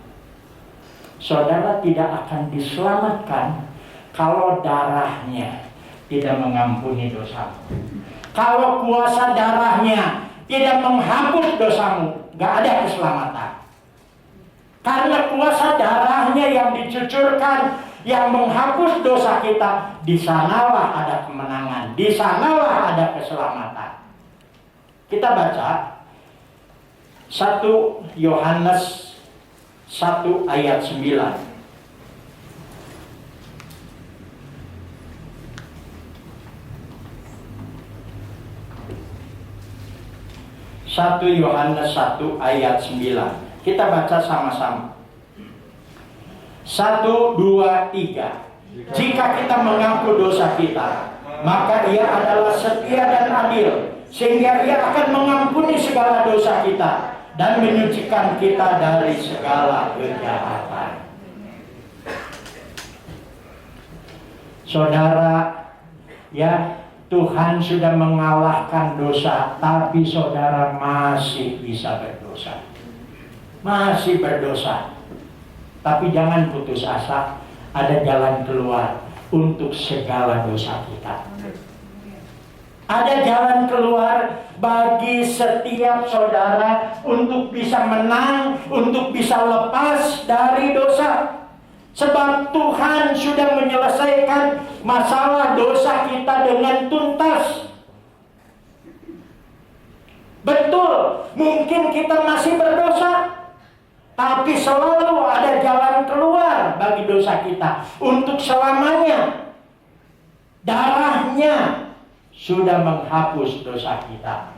Saudara tidak akan diselamatkan kalau darahnya tidak mengampuni dosamu. Kalau kuasa darahnya tidak menghapus dosamu, gak ada keselamatan. Karena kuasa darahnya yang dicucurkan, yang menghapus dosa kita, di sanalah ada kemenangan, di sanalah ada keselamatan. Kita baca 1 Yohanes 1 ayat 9. 1 Yohanes 1 ayat 9. Kita baca sama-sama. 1, 2, 3. Jika kita mengaku dosa kita, maka Ia adalah setia dan adil, sehingga Ia akan mengampuni segala dosa kita dan menyucikan kita dari segala kejahatan. Saudara, ya, Tuhan sudah mengalahkan dosa, tapi saudara masih bisa berdosa. Masih berdosa. Tapi jangan putus asa, ada jalan keluar untuk segala dosa kita. Ada jalan keluar bagi setiap saudara untuk bisa menang, untuk bisa lepas dari dosa. Sebab Tuhan sudah menyelesaikan masalah dosa kita dengan tuntas. Betul, mungkin kita masih berdosa, tapi selalu ada jalan keluar bagi dosa kita untuk selamanya. Darahnya sudah menghapus dosa kita.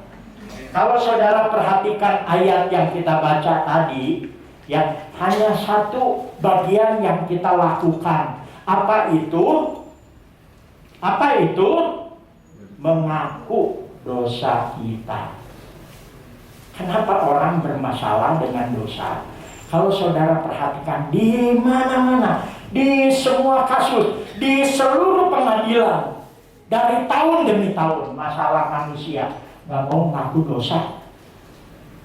Kalau saudara perhatikan ayat yang kita baca tadi, ya, hanya satu bagian yang kita lakukan. Apa itu? Apa itu? Mengaku dosa kita. Kenapa orang bermasalah dengan dosa? Kalau saudara perhatikan di mana-mana, di semua kasus, di seluruh pengadilan, dari tahun demi tahun, masalah manusia nggak mau ngaku dosa.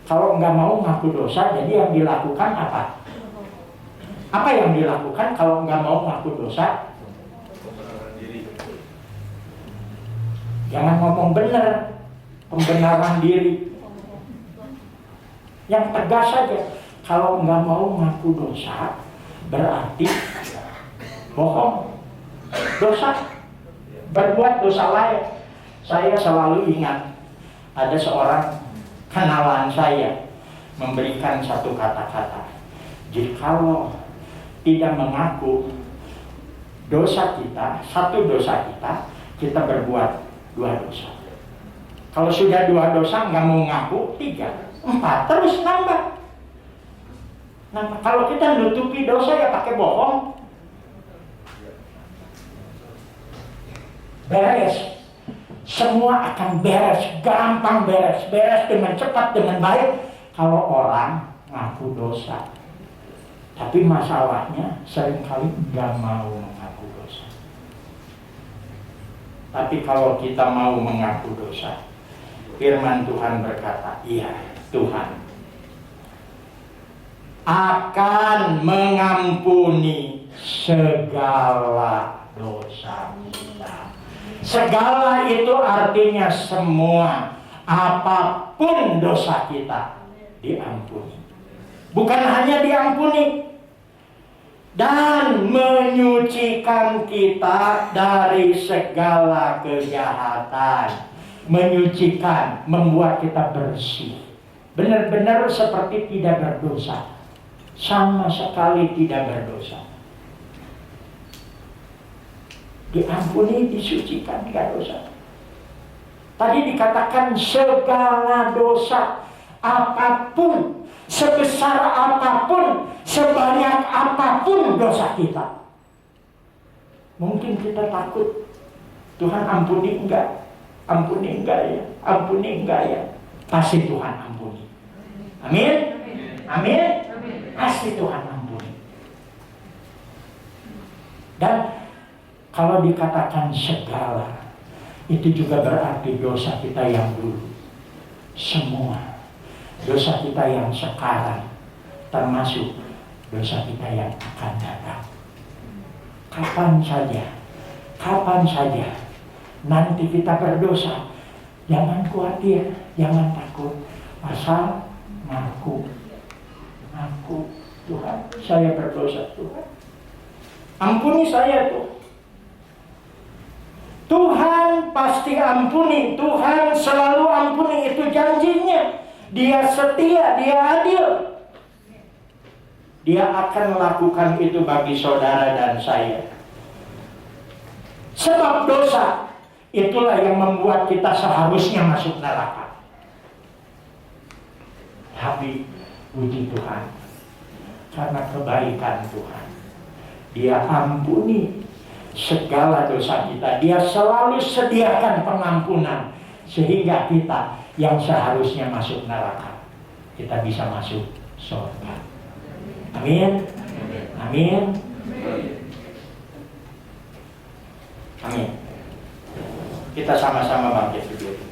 Kalau nggak mau ngaku dosa, jadi yang dilakukan apa? Apa yang dilakukan kalau nggak mau ngaku dosa? Jangan ngomong benar, pembenaran diri. Yang tegas saja. Kalau nggak mau ngaku dosa, berarti bohong, dosa, berbuat dosa lain. Saya selalu ingat ada seorang kenalan saya memberikan satu kata-kata. Jikalau tidak mengaku dosa kita, satu dosa kita berbuat 2 dosa. Kalau sudah 2 dosa nggak mau ngaku, 3, 4, terus nambah. Kalau kita nutupi dosa ya pakai bohong. Beres. Semua akan beres, gampang beres dengan cepat, dengan baik kalau orang ngaku dosa. Tapi masalahnya seringkali nggak mau mengaku dosa. Tapi kalau kita mau mengaku dosa, firman Tuhan berkata, iya, Tuhan akan mengampuni segala dosa kita. Segala itu artinya semua, apapun dosa kita diampuni. Bukan hanya diampuni, dan menyucikan kita dari segala kejahatan. Menyucikan, membuat kita bersih. Benar-benar seperti tidak berdosa. Sama sekali tidak berdosa. Diampuni, disucikan, tidak dosa. Tadi dikatakan segala dosa, apapun, sebesar apapun, sebanyak apapun dosa kita. Mungkin kita takut, Tuhan ampuni enggak? Ampuni enggak ya? Ampuni enggak ya? Pasti Tuhan ampuni. Amin? Amin? Pasti Tuhan ampuni. Dan kalau dikatakan segala, itu juga berarti dosa kita yang dulu. Semua. Dosa kita yang sekarang, termasuk dosa kita yang akan datang. Kapan saja nanti kita berdosa, jangan khawatir, jangan takut. Asal ngaku, Tuhan, saya berdosa, Tuhan. Ampuni saya, Tuhan. Tuhan pasti ampuni, Tuhan selalu ampuni, itu janjinya. Dia setia, dia adil. Dia akan melakukan itu bagi saudara dan saya. Sebab dosa, itulah yang membuat kita seharusnya masuk neraka. Tapi puji Tuhan, karena kebaikan Tuhan, Dia ampuni segala dosa kita. Dia selalu sediakan pengampunan, sehingga kita yang seharusnya masuk neraka, kita bisa masuk surga. Amin. Amin. Amin. Kita sama-sama bangkit berdiri.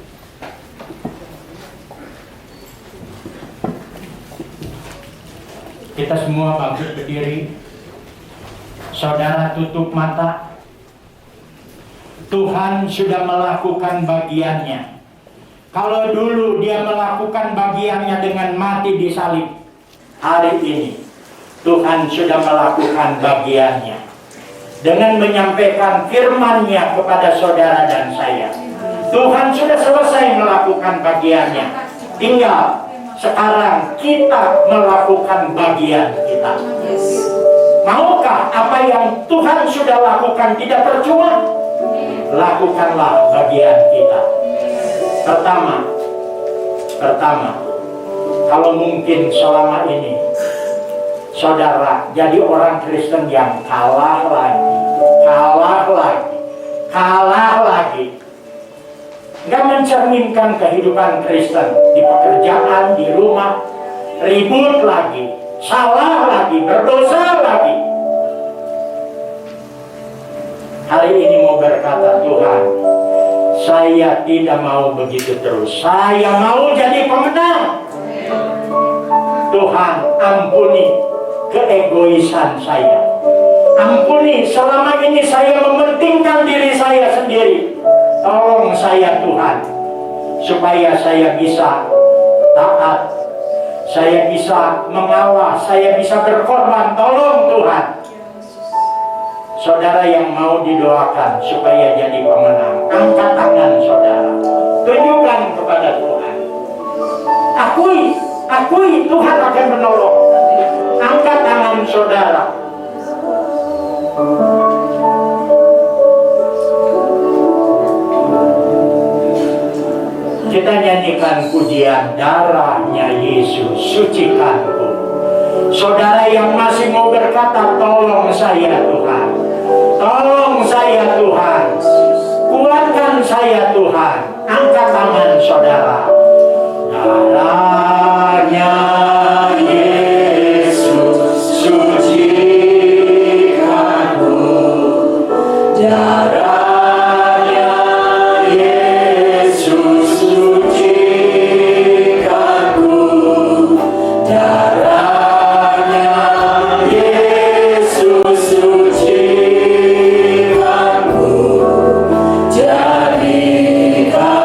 Kita semua bangkit berdiri. Saudara tutup mata. Tuhan sudah melakukan bagiannya. Kalau dulu dia melakukan bagiannya dengan mati di salib, hari ini Tuhan sudah melakukan bagiannya dengan menyampaikan firman-Nya kepada saudara dan saya. Tuhan sudah selesai melakukan bagiannya. Tinggal sekarang kita melakukan bagian kita. Maukah apa yang Tuhan sudah lakukan tidak percuma? Lakukanlah bagian kita. Pertama, kalau magi selama ini saudara jadi orang Kristen yang kalah lagi, nggak mencerminkan kehidupan Kristen di pekerjaan, di rumah, ribut lagi, salah lagi, berdosa lagi. Hari ini mau berkata, Tuhan, saya tidak mau begitu terus. Saya mau jadi pemenang. Tuhan, ampuni keegoisan saya. Ampuni selama ini saya mementingkan diri saya sendiri. Tolong saya, Tuhan, supaya saya bisa taat, saya bisa mengalah, saya bisa berkorban. Tolong Tuhan. Saudara yang mau didoakan supaya jadi pemenang, angkat tangan saudara, tunjukkan kepada Tuhan. Akui Tuhan akan menolong. Angkat tangan saudara. Kita nyanyikan pujian darahnya Yesus sucikanku. Saudara yang masih mau berkata, tolong saya Tuhan, tolong saya Tuhan, kuatkan saya Tuhan, angkat tangan saudara. Darahnya Yesus sucikanku, darahnya Yesus sucikanku, darahnya Yesus sucikanku, jadikan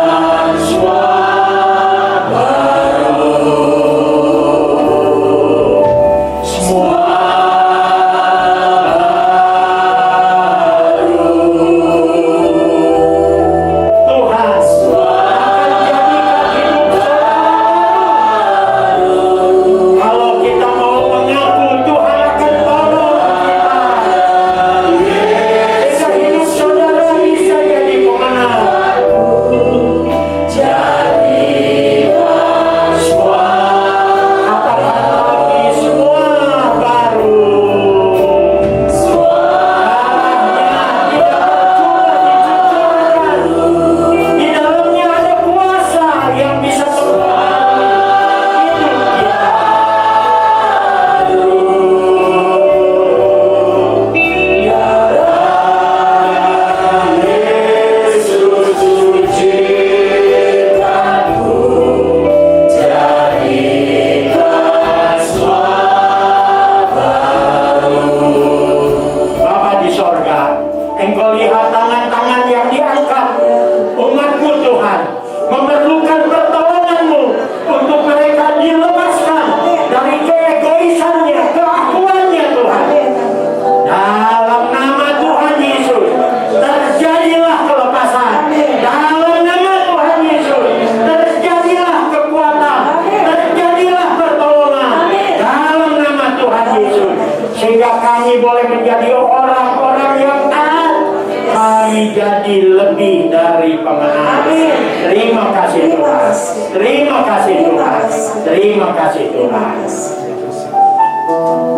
Terima kasih Tuhan.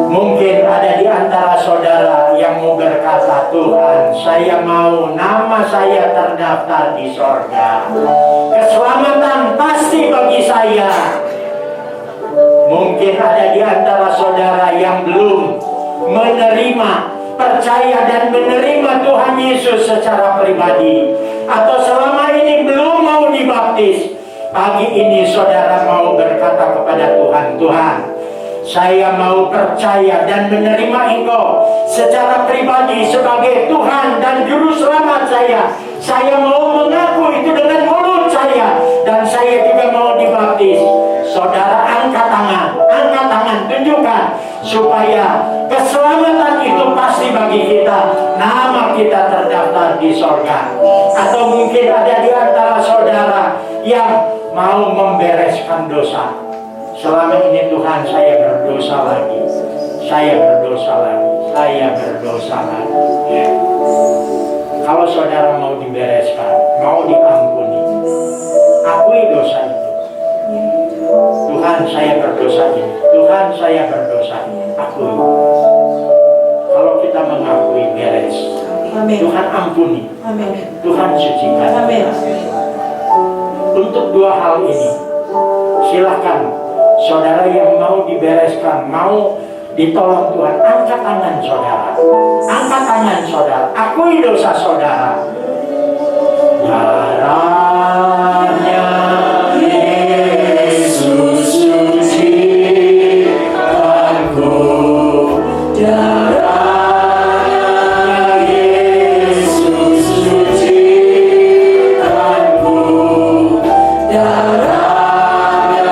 Mungkin ada di antara saudara yang mau berkata, Tuhan, saya mau nama saya terdaftar di sorga. Keselamatan pasti bagi saya. Mungkin ada di antara saudara yang belum menerima, percaya dan menerima Tuhan Yesus secara pribadi, atau selama ini belum mau dibaptis. Pagi ini saudara mau berkata kepada Tuhan, Tuhan, saya mau percaya dan menerima Engkau secara pribadi sebagai Tuhan dan Juru Selamat saya. Saya mau mengaku itu dengan mulut saya, dan saya juga mau dibaptis. Saudara angkat tangan, tunjukkan, supaya keselamatan itu pasti bagi kita. Nama kita terdaftar di sorga. Atau mungkin ada di antara saudara yang mau membereskan dosa. Selama ini Tuhan, saya berdosa lagi. Kalau saudara mau dibereskan, mau diampuni, akui dosa itu. Tuhan, saya berdosa ini. Akui. Kalau kita mengakui, beres. Amin. Tuhan ampuni. Amin. Tuhan sucikan. Amin. Untuk dua hal ini, silakan saudara yang mau dibereskan, mau ditolong Tuhan, angkat tangan saudara, akui dosa saudara. Darahnya Yesus sucikanku, darahnya Yesus sucikanku, darahnya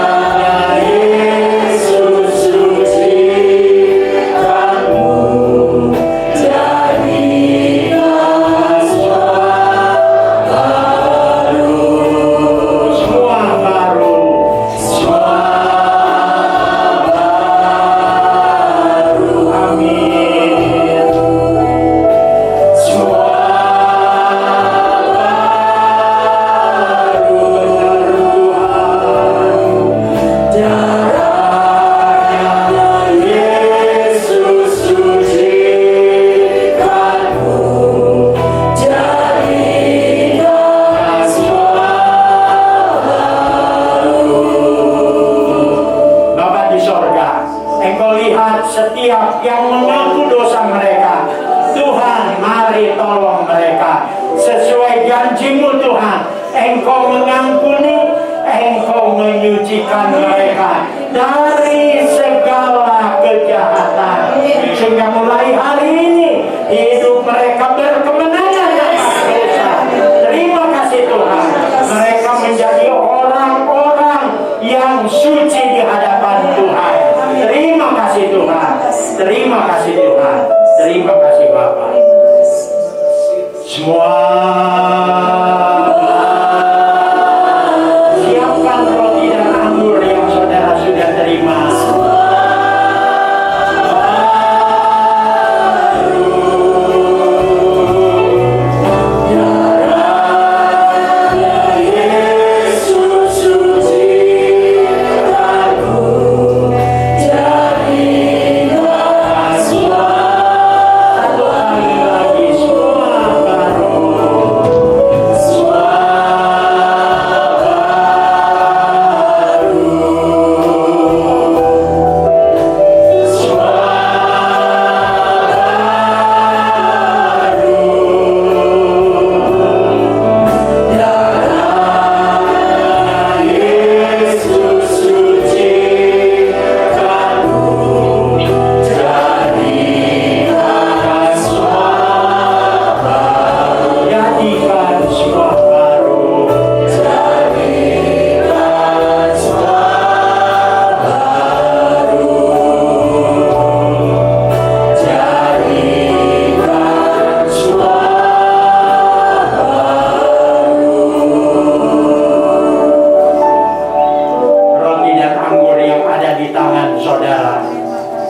Yesus sucikanku, jadikan suara baru. yang mengaku dosa mereka. Tuhan, mari tolong mereka. Sesuai janji-Mu Tuhan, Engkau mengampuni, Engkau menyucikan mereka dari segala kejahatan. Sehingga mulai hari ini hidup mereka berkemenangan atas dosa. Terima kasih Tuhan. Mereka menjadi orang-orang yang suci di hadapan Tuhan. Terima kasih Tuhan. Terima kasih Tuhan. Terima kasih Bapa. Semua siapkan roti dan anggur yang saudara sudah terima.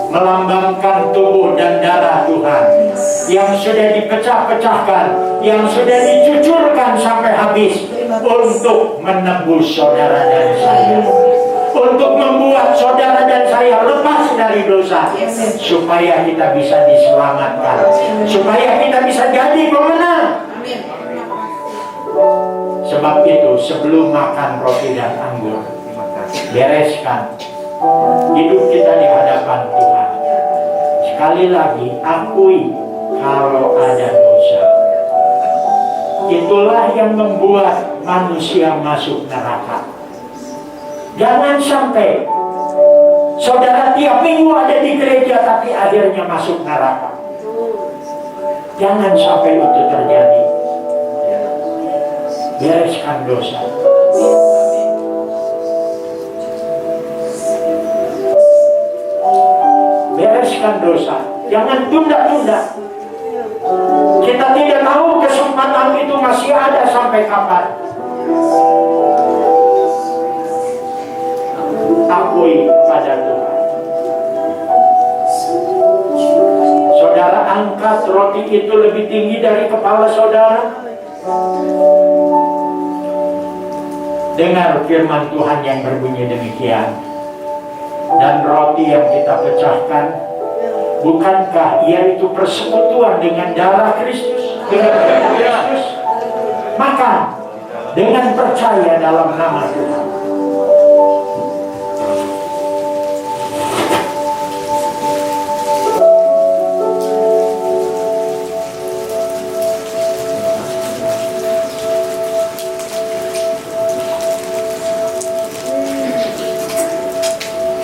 Melambangkan tubuh dan darah Tuhan yang sudah dipecah-pecahkan, yang sudah dicucurkan sampai habis untuk menebus saudara dan saya, untuk membuat saudara dan saya lepas dari dosa, supaya kita bisa diselamatkan, supaya kita bisa jadi pemenang. Sebab itu sebelum makan roti dan anggur, bereskan hidup kita di hadapan Tuhan. Sekali lagi, akui kalau ada dosa. Itulah yang membuat manusia masuk neraka. Jangan sampai saudara tiap minggu ada di gereja tapi akhirnya masuk neraka. Jangan sampai itu terjadi. Bereskan dosa. Bereskan dosa, jangan tunda-tunda. Kita tidak tahu kesempatan itu masih ada sampai kapan. Akui pada Tuhan. Saudara angkat roti itu lebih tinggi dari kepala saudara. Dengar firman Tuhan yang berbunyi demikian. Dan roti yang kita pecahkan, bukankah ia itu persekutuan dengan darah Kristus, dengan darah Kristus? Maka dengan percaya dalam nama Tuhan,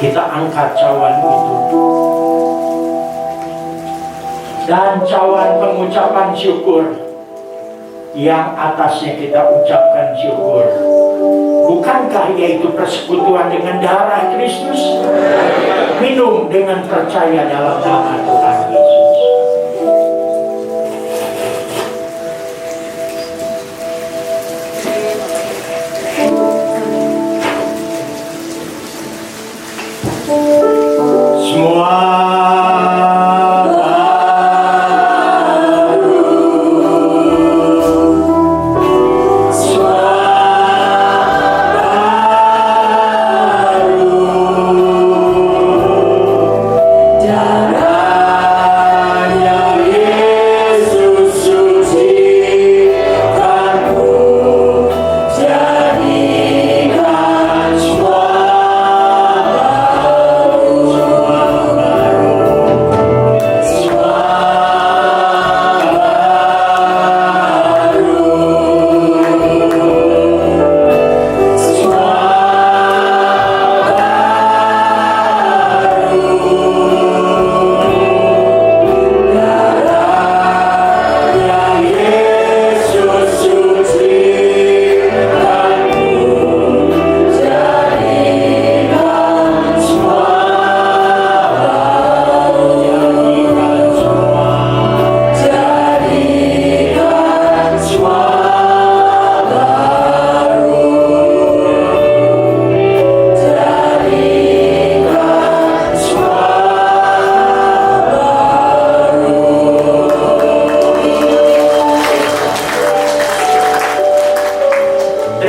kita angkat cawan itu dan cawan pengucapan syukur yang atasnya kita ucapkan syukur. Bukankah yaitu persekutuan dengan darah Kristus? Minum dengan percaya dalam nama Tuhan Yesus. Darah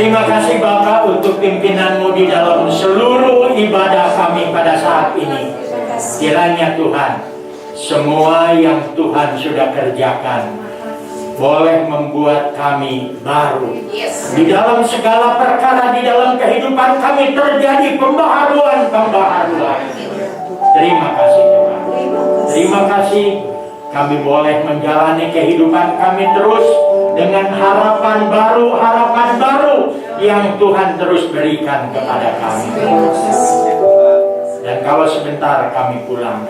Terima kasih Bapak untuk pimpinan-Mu di dalam seluruh ibadah kami pada saat ini. Kiranya Tuhan, semua yang Tuhan sudah kerjakan boleh membuat kami baru. Di dalam segala perkara di dalam kehidupan kami terjadi pembaharuan. Terima kasih Tuhan. Terima kasih kami boleh menjalani kehidupan kami terus dengan harapan baru yang Tuhan terus berikan kepada kami. Dan kalau sebentar kami pulang,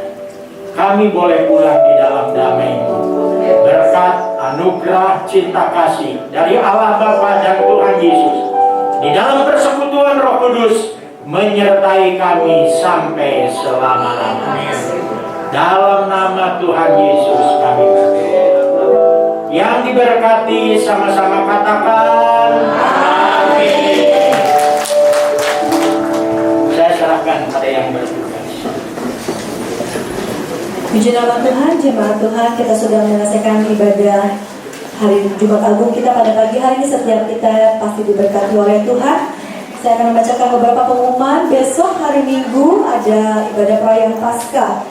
kami boleh pulang di dalam damai-Mu, berkat anugerah cinta kasih dari Allah Bapa dan Tuhan Yesus, di dalam persekutuan Roh Kudus menyertai kami sampai selama-lamanya. Dalam nama Tuhan Yesus kami berdoa. Yang diberkati sama-sama katakan amin. Saya serahkan pada yang bertugas. Puji nama Tuhan, jemaat Tuhan, kita sudah menyelesaikan ibadah hari Jumat Agung kita pada pagi hari ini. Setiap kita pasti diberkati oleh Tuhan. Saya akan membacakan beberapa pengumuman. Besok hari Minggu ada ibadah perayaan Paskah.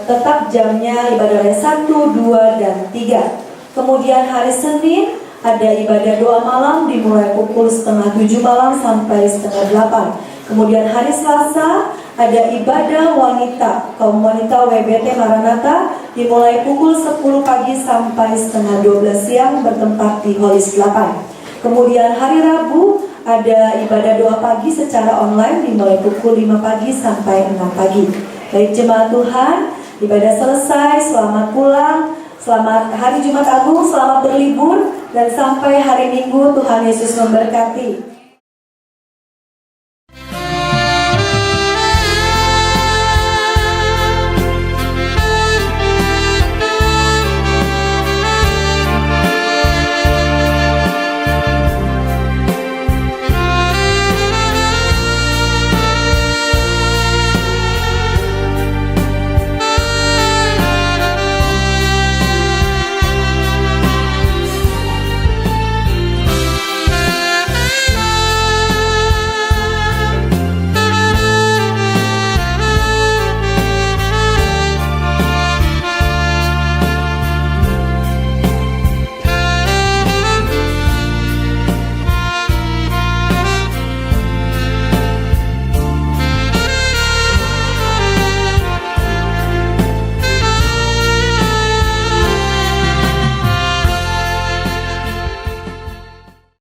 Tetap jamnya ibadah 1, 2, dan 3. Kemudian hari Senin ada ibadah doa malam dimulai pukul 6:30 malam sampai 7:30. Kemudian hari Selasa ada ibadah wanita, kaum wanita WBT Maranatha dimulai pukul 10 pagi sampai 11:30 siang bertempat di Holis 8. Kemudian hari Rabu ada ibadah doa pagi secara online dimulai pukul 5 pagi sampai 6 pagi. Baik jemaat Tuhan, ibadah selesai, selamat pulang, selamat hari Jumat Agung, selamat berlibur, dan sampai hari Minggu Tuhan Yesus memberkati.